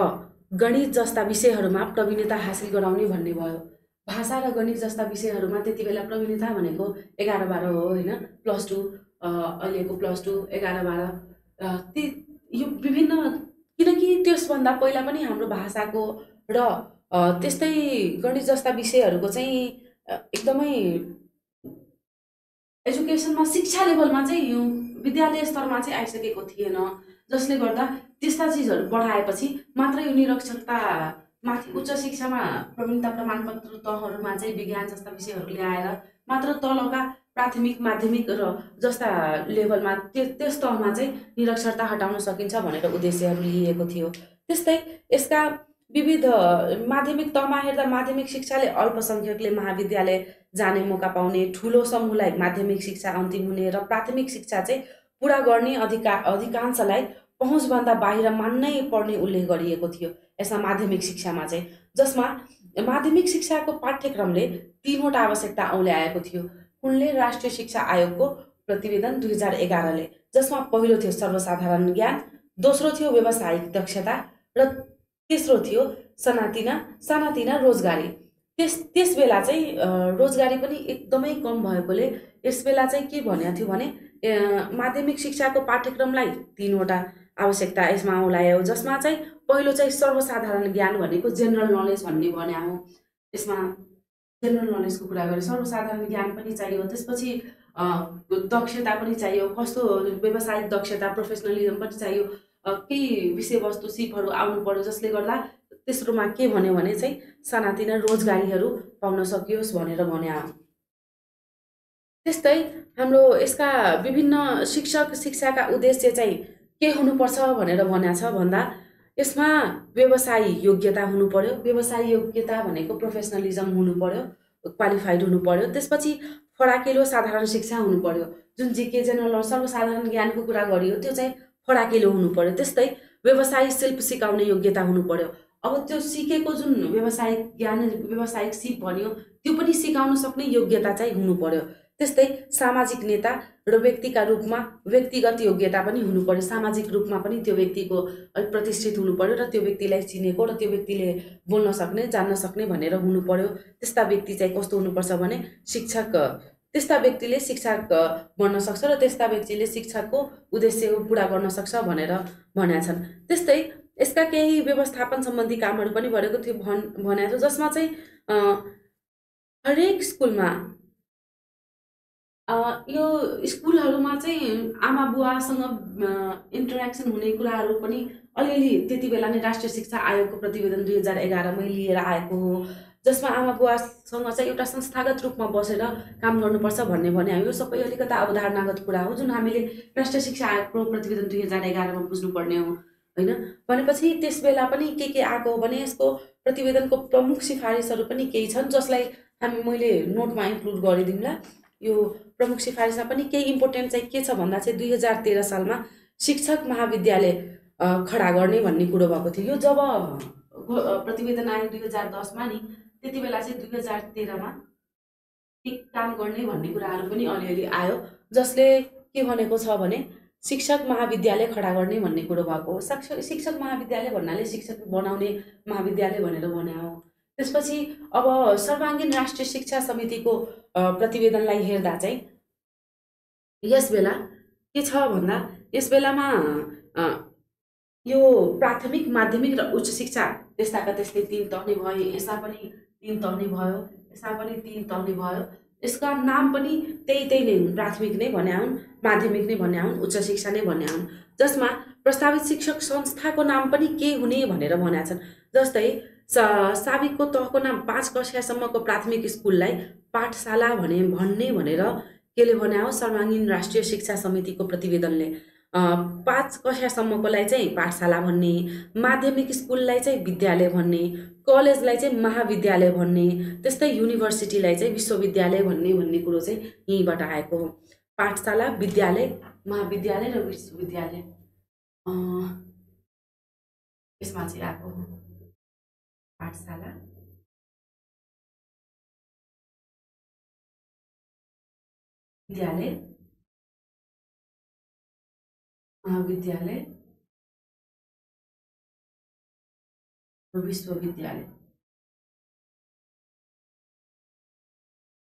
गणित जस्ता विषयहरूमा प्रवीणता हासिल गराउने भन्ने भयो। भाषा र गणित जस्ता विषयहरूमा त्यति बेला प्रवीणता भनेको 11-12 हो होइन, +2, अहिलेको +2, 11-12 यो विभिन्न, किनकि त्यसभन्दा पहिला पनि हाम्रो भाषाको र त्यस्तै गणित जस्ता विषयहरूको चाहिँ एकदमै एजुकेसनमा, शिक्षा लेभलमा चाहिँ यो विद्यालय स्तरमा चाहिँ आइसकेको थिएन, जसले गर्दा त्यस्ता चिजहरू पढाएपछि मात्र यो निरक्षरता माथि उच्च शिक्षामा प्रवीणता प्रमाणपत्र तहहरूमा चाहिँ विज्ञान जस्ता विषयहरू ल्याएर मात्र तलका प्राथमिक, माध्यमिक र जस्ता लेभलमा त्यस तहमा चाहिँ निरक्षरता हटाउन सकिन्छ भनेर उद्देश्यहरू लिएको थियो। त्यस्तै यसका विविध माध्यमिक तहमा हेर्दा माध्यमिक शिक्षाले अल्पसङ्ख्यकले महाविद्यालय जाने मौका पाउने, ठुलो समूहलाई माध्यमिक शिक्षा अन्तिम हुने र प्राथमिक शिक्षा चाहिँ पुरा गर्ने अधिकांशलाई पहुँचभन्दा बाहिर मान्नै पर्ने उल्लेख गरिएको थियो यसमा माध्यमिक शिक्षामा चाहिँ। जसमा माध्यमिक शिक्षाको पाठ्यक्रमले 3वटा आवश्यकता औल्याएको थियो। कुनले? राष्ट्रिय शिक्षा आयोगको प्रतिवेदन 2011ले, जसमा पहिलो थियो सर्वसाधारण ज्ञान, दोस्रो थियो व्यावसायिक दक्षता र तेस्रो थियो सानातिना रोजगारी। त्यस बेला चाहिँ रोजगारी पनि एकदमै कम भएकोले यस बेला चाहिँ के भनेको थियो भने माध्यमिक शिक्षाको पाठ्यक्रमलाई 3वटा आवश्यकता यसमा औल्यायो, जसमा चाहिँ पहिलो चाहिँ सर्वसाधारण ज्ञान भनेको जेनरल नलेज भन्ने भन्या हो। यसमा जेनरल नलेजको कुरा गरे, सर्वसाधारण ज्ञान पनि चाहियो, त्यसपछि दक्षता पनि चाहियो, कस्तो व्यावसायिक दक्षता, प्रोफेसनलिजम पनि चाहियो, केही विषयवस्तु सिपहरू आउनु पर्यो, जसले गर्दा तेस्रोमा के भन्यो भने चाहिँ सानातिना रोजगारीहरू पाउन सकियोस् भनेर भन्या हो। त्यस्तै हाम्रो यसका विभिन्न शिक्षाका उद्देश्य चाहिँ के हुनुपर्छ भनेर भन्या छ भन्दा यसमा व्यवसायी योग्यता हुनु पर्यो। व्यवसायी योग्यता भनेको प्रोफेसनलिजम हुनु पर्यो, क्वालिफाइड हुनु पर्यो। त्यसपछि फराकिलो साधारण शिक्षा हुनु पर्यो, जुन जीके जेनरल सर्वसाधारण ज्ञानको कुरा गरियो त्यो चाहिँ फराकिलो हुनु पर्यो। त्यस्तै व्यवसायिक शिल्प सिकाउने योग्यता हुनु पर्यो। अब त्यो सिकेको जुन व्यावसायिक ज्ञान, व्यावसायिक सिप भन्यो, त्यो पनि सिकाउन सक्ने योग्यता चाहिँ हुनु पर्यो। त्यस्तै सामाजिक नेता र व्यक्तिका रूपमा व्यक्तिगत योग्यता पनि हुनु पर्यो। सामाजिक रूपमा पनि त्यो व्यक्तिको प्रतिष्ठित हुनु पर्यो र त्यो व्यक्तिलाई चिनेको र त्यो व्यक्तिले बोल्न सक्ने, जान्न सक्ने भनेर हुनु पर्यो। त्यस्ता व्यक्ति चाहिँ कस्तो हुनुपर्छ भने शिक्षक त्यस्ता व्यक्तिले शिक्षक बन्न सक्छ र त्यस्ता व्यक्तिले शिक्षाको उद्देश्य पुरा गर्न सक्छ भनेर भनेका छन्। त्यस्तै यसका केही व्यवस्थापन सम्बन्धी कामहरू पनि गरेको थियो भनेको छ, जसमा चाहिँ हरेक स्कुलमा यो स्कुलहरूमा चाहिँ आमा बुवासँग इन्टरेक्सन हुने कुराहरू पनि अलिअलि त्यति बेला नै राष्ट्रिय शिक्षा आयोगको प्रतिवेदन 2011मै लिएर आएको हो, जसमा आमा बुवासँग चाहिँ एउटा संस्थागत रूपमा बसेर काम गर्नुपर्छ भन्ने भने यो सबै अलिकता अवधारणागत कुरा हो, जुन हामीले राष्ट्रिय शिक्षा आयोगको प्रतिवेदन 2011मा बुझ्नुपर्ने हो होइन। भनेपछि त्यस बेला पनि के आएको हो भने यसको प्रतिवेदनको प्रमुख सिफारिसहरू पनि केही छन्, जसलाई मैले नोटमा इन्क्लुड गरिदिउँला। यो प्रमुख सिफारिसमा पनि केही इम्पोर्टेन्ट चाहिँ के छ भन्दा चाहिँ 2013 सालमा शिक्षक महाविद्यालय खडा गर्ने भन्ने कुरो भएको थियो। यो जब प्रतिवेदन आयो 2010मा नि, त्यति बेला चाहिँ 2013मा के काम गर्ने भन्ने कुराहरू पनि अलिअलि आयो, जसले के भनेको छ भने शिक्षक महाविद्यालय खडा गर्ने भन्ने कुरो भएको हो। शिक्षक महाविद्यालय भन्नाले शिक्षक बनाउने महाविद्यालय भनेर भने हो। त्यसपछि अब सर्वाङ्गीन राष्ट्रिय शिक्षा समितिको प्रतिवेदनलाई हेर्दा चाहिँ यस बेला के छ भन्दा यस बेलामा यो प्राथमिक, माध्यमिक र उच्च शिक्षा त्यस्ताका त्यस्तै 3 तह नै भए। यसमा पनि 3 तह नै भयो, यसमा पनि 3 तह नै भयो। यसका नाम पनि त्यही नै हुन्, प्राथमिक नै भन्या हुन्, माध्यमिक नै भन्या हुन्, उच्च शिक्षा नै भन्या हुन्, जसमा प्रस्तावित शिक्षक संस्थाको नाम पनि के हुने भनेर भन्या छन्। जस्तै साबिकको तहको नाम 5 कक्षासम्मको प्राथमिक स्कुललाई पाठशाला भन्ने भनेर केले भन्या हो, सर्वाङ्गीन राष्ट्रिय शिक्षा समितिको प्रतिवेदनले। 5 कक्षासम्मकोलाई चाहिँ पाठशाला भन्ने, माध्यमिक स्कुललाई चाहिँ विद्यालय भन्ने, कलेजलाई चाहिँ महाविद्यालय भन्ने, त्यस्तै युनिभर्सिटीलाई चाहिँ विश्वविद्यालय भन्ने कुरो चाहिँ यहीँबाट आएको हो। पाठशाला, विद्यालय, महाविद्यालय र विश्वविद्यालय यसमा चाहिँ आएको हो। पाठशाला, विद्यालय, महाविद्यालय र विश्वविद्यालय।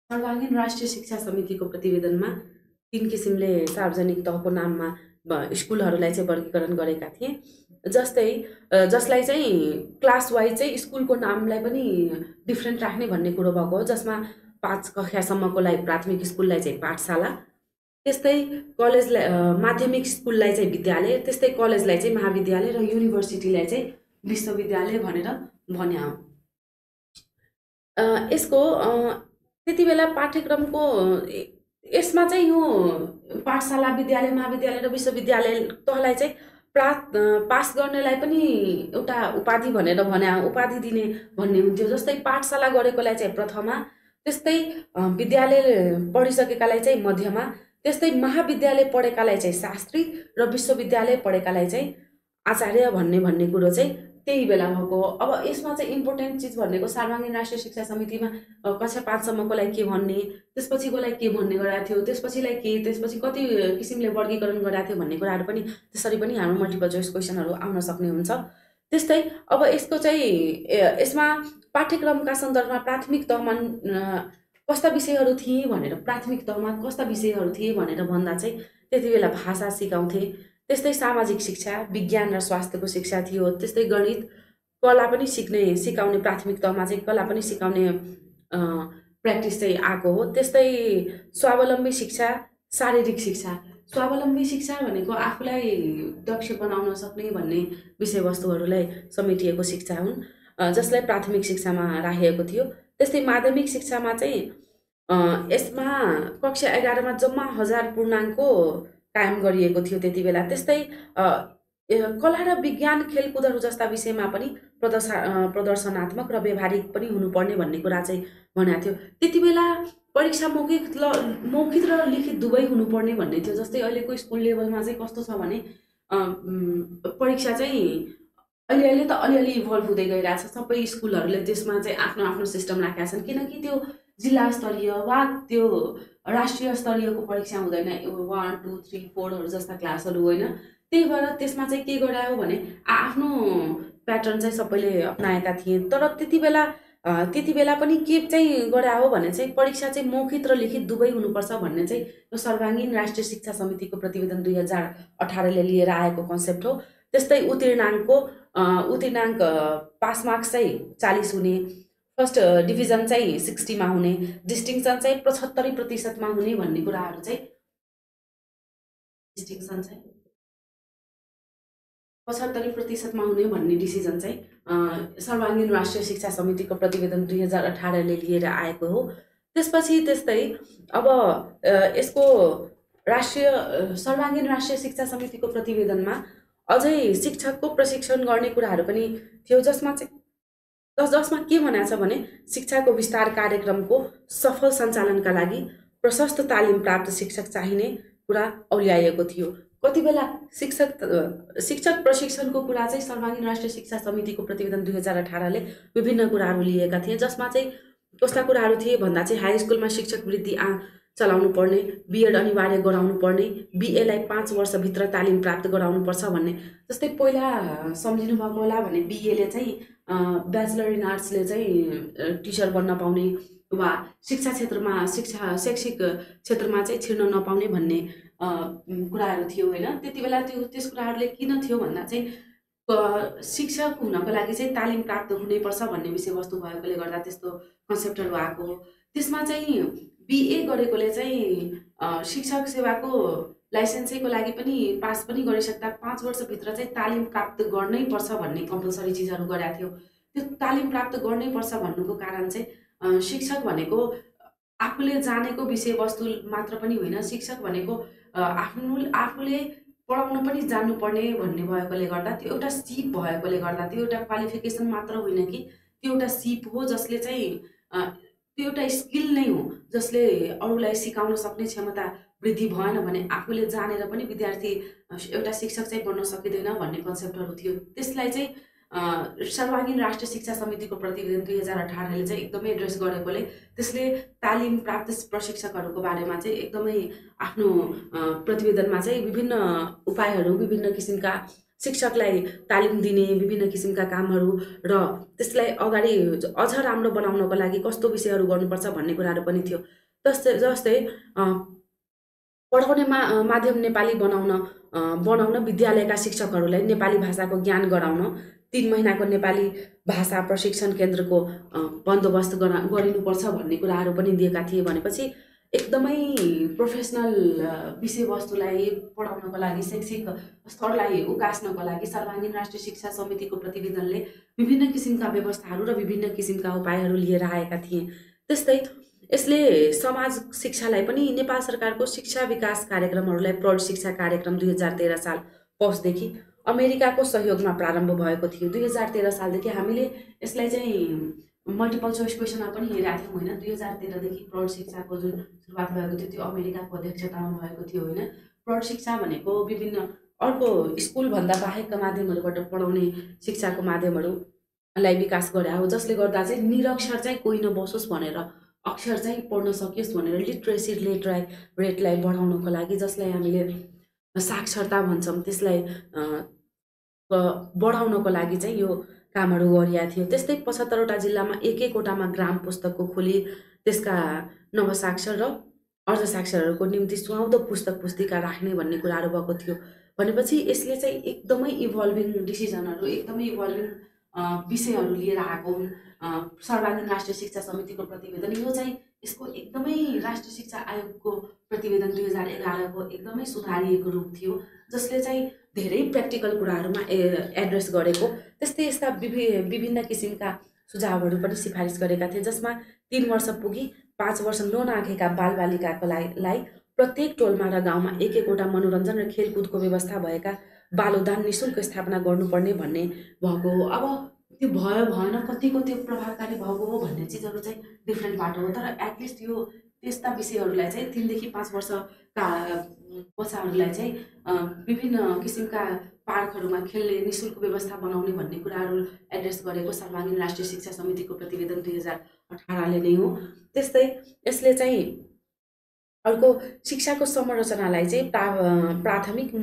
सर्वाङ्गीन राष्ट्रिय शिक्षा समितिको प्रतिवेदनमा 3 किसिमले सार्वजनिक तहको नाममा स्कुलहरूलाई चाहिँ वर्गीकरण गरेका थिए, जसलाई चाहिँ क्लास वाइज चाहिँ स्कुलको नामलाई पनि डिफ्रेन्ट राख्ने भन्ने कुरो भएको हो, जसमा 5 कक्षासम्मकोलाई प्राथमिक स्कुललाई चाहिँ पाठशाला, त्यस्तै कलेजलाई माध्यमिक स्कुललाई चाहिँ विद्यालय, त्यस्तै कलेजलाई चाहिँ महाविद्यालय र युनिभर्सिटीलाई चाहिँ विश्वविद्यालय भनेर भन्या हो। यसको त्यति बेला पाठ्यक्रमको यसमा चाहिँ यो पाठशाला, विद्यालय, महाविद्यालय र विश्वविद्यालय तहलाई चाहिँ पास गर्नेलाई पनि एउटा उपाधि भनेर भन्या, उपाधि दिने भन्ने हुन्थ्यो। जस्तै पाठशाला गरेकोलाई चाहिँ प्रथमा, त्यस्तै विद्यालय पढिसकेकालाई चाहिँ मध्यमा, त्यस्तै महाविद्यालय पढेकालाई चाहिँ शास्त्री र विश्वविद्यालय पढेकालाई चाहिँ आचार्य भन्ने कुरो चाहिँ त्यही बेला भएको हो। अब यसमा चाहिँ इम्पोर्टेन्ट चिज भनेको सर्वाङ्गीन राष्ट्रिय शिक्षा समितिमा कक्षा 5 सम्मकोलाई के भन्ने, त्यसपछिकोलाई के भन्ने गराएको थियो, त्यसपछिलाई के, त्यसपछि कति किसिमले वर्गीकरण गराएको थियो भन्ने कुराहरू पनि त्यसरी पनि हाम्रो मल्टिपल चोइस क्वेसनहरू आउन सक्ने हुन्छ। त्यस्तै अब यसको चाहिँ यसमा पाठ्यक्रमका सन्दर्भमा प्राथमिक तहमा कस्ता विषयहरू थिए भनेर, प्राथमिक तहमा कस्ता विषयहरू थिए भनेर भन्दा चाहिँ त्यति बेला भाषा सिकाउँथे, त्यस्तै सामाजिक शिक्षा, विज्ञान र स्वास्थ्यको शिक्षा थियो, त्यस्तै गणित, कला पनि सिकाउने प्राथमिक तहमा चाहिँ कला पनि सिकाउने प्र्याक्टिस चाहिँ आएको हो। त्यस्तै स्वावलम्बी शिक्षा, शारीरिक शिक्षा। स्वावलम्बी शिक्षा भनेको आफूलाई दक्ष बनाउन सक्ने भन्ने विषयवस्तुहरूलाई समेटिएको शिक्षा हुन्, जसलाई प्राथमिक शिक्षामा राखिएको थियो। त्यस्तै माध्यमिक शिक्षामा चाहिँ यसमा कक्षा 11मा जम्मा 1000 पूर्णाङ्कको कायम गरिएको थियो त्यति बेला। त्यस्तै कला र विज्ञान, खेलकुदहरू जस्ता विषयमा पनि प्रदर्शनात्मक र व्यवहारिक पनि हुनुपर्ने भन्ने कुरा चाहिँ भनेको थियो। त्यति बेला परीक्षा मौखिक र लिखित दुवै हुनुपर्ने भन्ने थियो। जस्तै अहिलेको स्कुल लेभलमा चाहिँ कस्तो छ भने परीक्षा चाहिँ अलिअलि त अलिअलि इभल्भ हुँदै गइरहेछ। सबै स्कुलहरूले त्यसमा चाहिँ आफ्नो आफ्नो सिस्टम राखेका छन्, किनकि त्यो जिल्ला स्तरीय वा त्यो राष्ट्रिय स्तरीयको परीक्षा हुँदैन, 1, 2, 3, 4हरू जस्ता क्लासहरू होइन। त्यही भएर त्यसमा चाहिँ के गरायो भने आफ्नो प्याटर्न चाहिँ सबैले अपनाएका थिए। तर त्यति बेला त्यति बेला पनि के चाहिँ गरा हो भने चाहिँ परीक्षा चाहिँ मौखिक र लिखित दुवै हुनुपर्छ भन्ने चाहिँ यो सर्वाङ्गीन राष्ट्रिय शिक्षा समितिको प्रतिवेदन 2018ले लिएर आएको कन्सेप्ट हो। त्यस्तै उत्तीर्णाङ्क पास मार्क्स चाहिँ 40 हुने, फर्स्ट डिभिजन चाहिँ 60मा हुने, डिस्टिङसन चाहिँ 75% हुने भन्ने कुराहरू चाहिँ डिस्टिङसन चाहिँ 75% हुने भन्ने डिसिजन चाहिँ सर्वाङ्गीन राष्ट्रिय शिक्षा समितिको प्रतिवेदन 2018ले लिएर आएको हो। त्यसपछि त्यस्तै अब यसको सर्वाङ्गीन राष्ट्रिय शिक्षा समितिको प्रतिवेदनमा अझै शिक्षकको प्रशिक्षण गर्ने कुराहरू पनि थियो, जसमा के भनेको छ भने शिक्षाको विस्तार कार्यक्रमको सफल सञ्चालनका लागि प्रशस्त तालिम प्राप्त शिक्षक चाहिने कुरा औल्याइएको थियो। कति बेला शिक्षक प्रशिक्षणको कुरा चाहिँ सर्वाङ्गीन राष्ट्रिय शिक्षा समितिको प्रतिवेदन 2018ले विभिन्न कुराहरू लिएका थिए, जसमा चाहिँ कस्ता कुराहरू थिए भन्दा चाहिँ हाई स्कुलमा शिक्षक वृत्ति चलाउनु पर्ने, बिएड अनिवार्य गराउनु पर्ने, बिएलाई 5 वर्षभित्र तालिम प्राप्त गराउनुपर्छ भन्ने। जस्तै पहिला सम्झिनु भएको होला भने बिएले चाहिँ ब्याचलर इन आर्ट्सले चाहिँ टिचर बन्न पाउने वा शिक्षा क्षेत्रमा शैक्षिक क्षेत्रमा चाहिँ छिर्न नपाउने भन्ने कुराहरू थियो होइन। त्यति बेला त्यस कुराहरूले किन थियो भन्दा चाहिँ शिक्षक हुनको लागि चाहिँ तालिम प्राप्त हुनैपर्छ भन्ने विषयवस्तु भएकोले गर्दा त्यस्तो कन्सेप्टहरू आएको हो। त्यसमा चाहिँ बिए गरेकोले चाहिँ शिक्षक सेवाको लाइसेन्सको लागि पनि पास पनि गरिसक्दा 5 वर्षभित्र चाहिँ तालिम प्राप्त गर्नैपर्छ भन्ने कम्पलसरी चिजहरू गरेको थियो। त्यो तालिम प्राप्त गर्नैपर्छ भन्नुको कारण चाहिँ शिक्षक भनेको आफूले जानेको विषयवस्तु मात्र पनि होइन, शिक्षक भनेको आफूले पढाउन पनि जान्नुपर्ने भन्ने भएकोले गर्दा त्यो एउटा सिप भएकोले गर्दा त्यो एउटा क्वालिफिकेसन मात्र होइन कि त्यो एउटा सिप हो, जसले चाहिँ त्यो एउटा स्किल नै हो, जसले अरूलाई सिकाउन सक्ने क्षमता वृद्धि भएन भने आफूले जानेर पनि विद्यार्थी एउटा शिक्षक चाहिँ बन्न सकिँदैन भन्ने कन्सेप्टहरू थियो। त्यसलाई चाहिँ सर्वाङ्गीन राष्ट्रिय शिक्षा समितिको प्रतिवेदन 2018ले चाहिँ एकदमै एड्रेस गरेकोले त्यसले तालिम प्राप्त प्रशिक्षकहरूको बारेमा चाहिँ एकदमै आफ्नो प्रतिवेदनमा चाहिँ विभिन्न उपायहरू, विभिन्न किसिमका शिक्षकलाई तालिम दिने विभिन्न किसिमका कामहरू र त्यसलाई अगाडि अझ राम्रो बनाउनको लागि कस्तो विषयहरू गर्नुपर्छ भन्ने कुराहरू पनि थियो। जस्तै पढाउने माध्यम नेपाली बनाउन विद्यालयका शिक्षकहरूलाई नेपाली भाषाको ज्ञान गराउन 3 महिनाको नेपाली भाषा प्रशिक्षण केन्द्रको बन्दोबस्त गरिनुपर्छ भन्ने कुराहरू पनि दिएका थिए। भनेपछि एकदमै प्रोफेसनल विषयवस्तुलाई पढाउनको लागि, शैक्षिक स्तरलाई उकास्नको लागि सर्वाङ्गीन राष्ट्रिय शिक्षा समितिको प्रतिवेदनले विभिन्न किसिमका व्यवस्थाहरू र विभिन्न किसिमका उपायहरू लिएर आएका थिए। त्यस्तै यसले समाज शिक्षालाई पनि नेपाल सरकारको शिक्षा विकास कार्यक्रमहरूलाई प्रौढ शिक्षा कार्यक्रम 2013 साल पौषदेखि अमेरिकाको सहयोगमा प्रारम्भ भएको थियो। 2013 सालदेखि हामीले यसलाई चाहिँ मल्टिपल चोइस क्वेसनमा पनि हेरेका थियौँ होइन। 2013देखि प्रौढ शिक्षाको जुन सुरुवात भएको थियो त्यो अमेरिकाको अध्यक्षतामा भएको थियो होइन। प्रौढ शिक्षा भनेको विभिन्न अर्को स्कुलभन्दा बाहेकका माध्यमहरूबाट पढाउने शिक्षाको माध्यमहरूलाई विकास गरे हो, जसले गर्दा चाहिँ निरक्षर चाहिँ कोही नबसोस् भनेर, अक्षर चाहिँ पढ्न सकियोस् भनेर लिट्रेसी रेटलाई बढाउनको लागि, जसलाई हामीले साक्षरता भन्छौँ, त्यसलाई बढाउनको लागि चाहिँ यो कामहरू गरिएको थियो। त्यस्तै 75वटा जिल्लामा एक-एकवटामा ग्राम पुस्तकको खोली त्यसका नवसाक्षर र अर्धसाक्षरहरूको निम्ति सुहाउँदो पुस्तक पुस्तिका राख्ने भन्ने कुराहरू भएको थियो। भनेपछि यसले चाहिँ एकदमै इभल्भिङ डिसिजनहरू, एकदमै इभल्भिङ विषयहरू लिएर आएको हुन्। सर्वाङ्गीन राष्ट्रिय शिक्षा समितिको प्रतिवेदन यो चाहिँ यसको एकदमै राष्ट्रिय शिक्षा आयोगको प्रतिवेदन 2011को एकदमै सुधारिएको रूप थियो, जसले चाहिँ धेरै प्र्याक्टिकल कुराहरूमा एड्रेस गरेको। त्यस्तै यस्ता विभिन्न किसिमका सुझावहरू पनि सिफारिस गरेका थिए, जसमा 3 वर्ष पुगी 5 वर्ष ननाघेका बालबालिकाको लागि प्रत्येक टोलमा र गाउँमा एक-एकवटा मनोरञ्जन र खेलकुदको व्यवस्था भएका बालोद्यान निःशुल्क स्थापना गर्नुपर्ने भन्ने भएको हो। अब त्यो भयो भएन, कतिको त्यो प्रभावकारी भएको हो भन्ने चिजहरू चाहिँ डिफ्रेन्ट बाटो हो, तर एटलिस्ट यो त्यस्ता विषयहरूलाई चाहिँ 3 देखि 5 वर्षका बच्चाहरूलाई चाहिँ विभिन्न किसिमका पार्कहरूमा खेल्ने निःशुल्क व्यवस्था बनाउने भन्ने कुराहरू एड्रेस गरेको सर्वाङ्गीन राष्ट्रिय शिक्षा समितिको प्रतिवेदन 2018ले नै हो। त्यस्तै यसले चाहिँ अर्को शिक्षाको संरचनालाई चाहिँ प्राथमिक,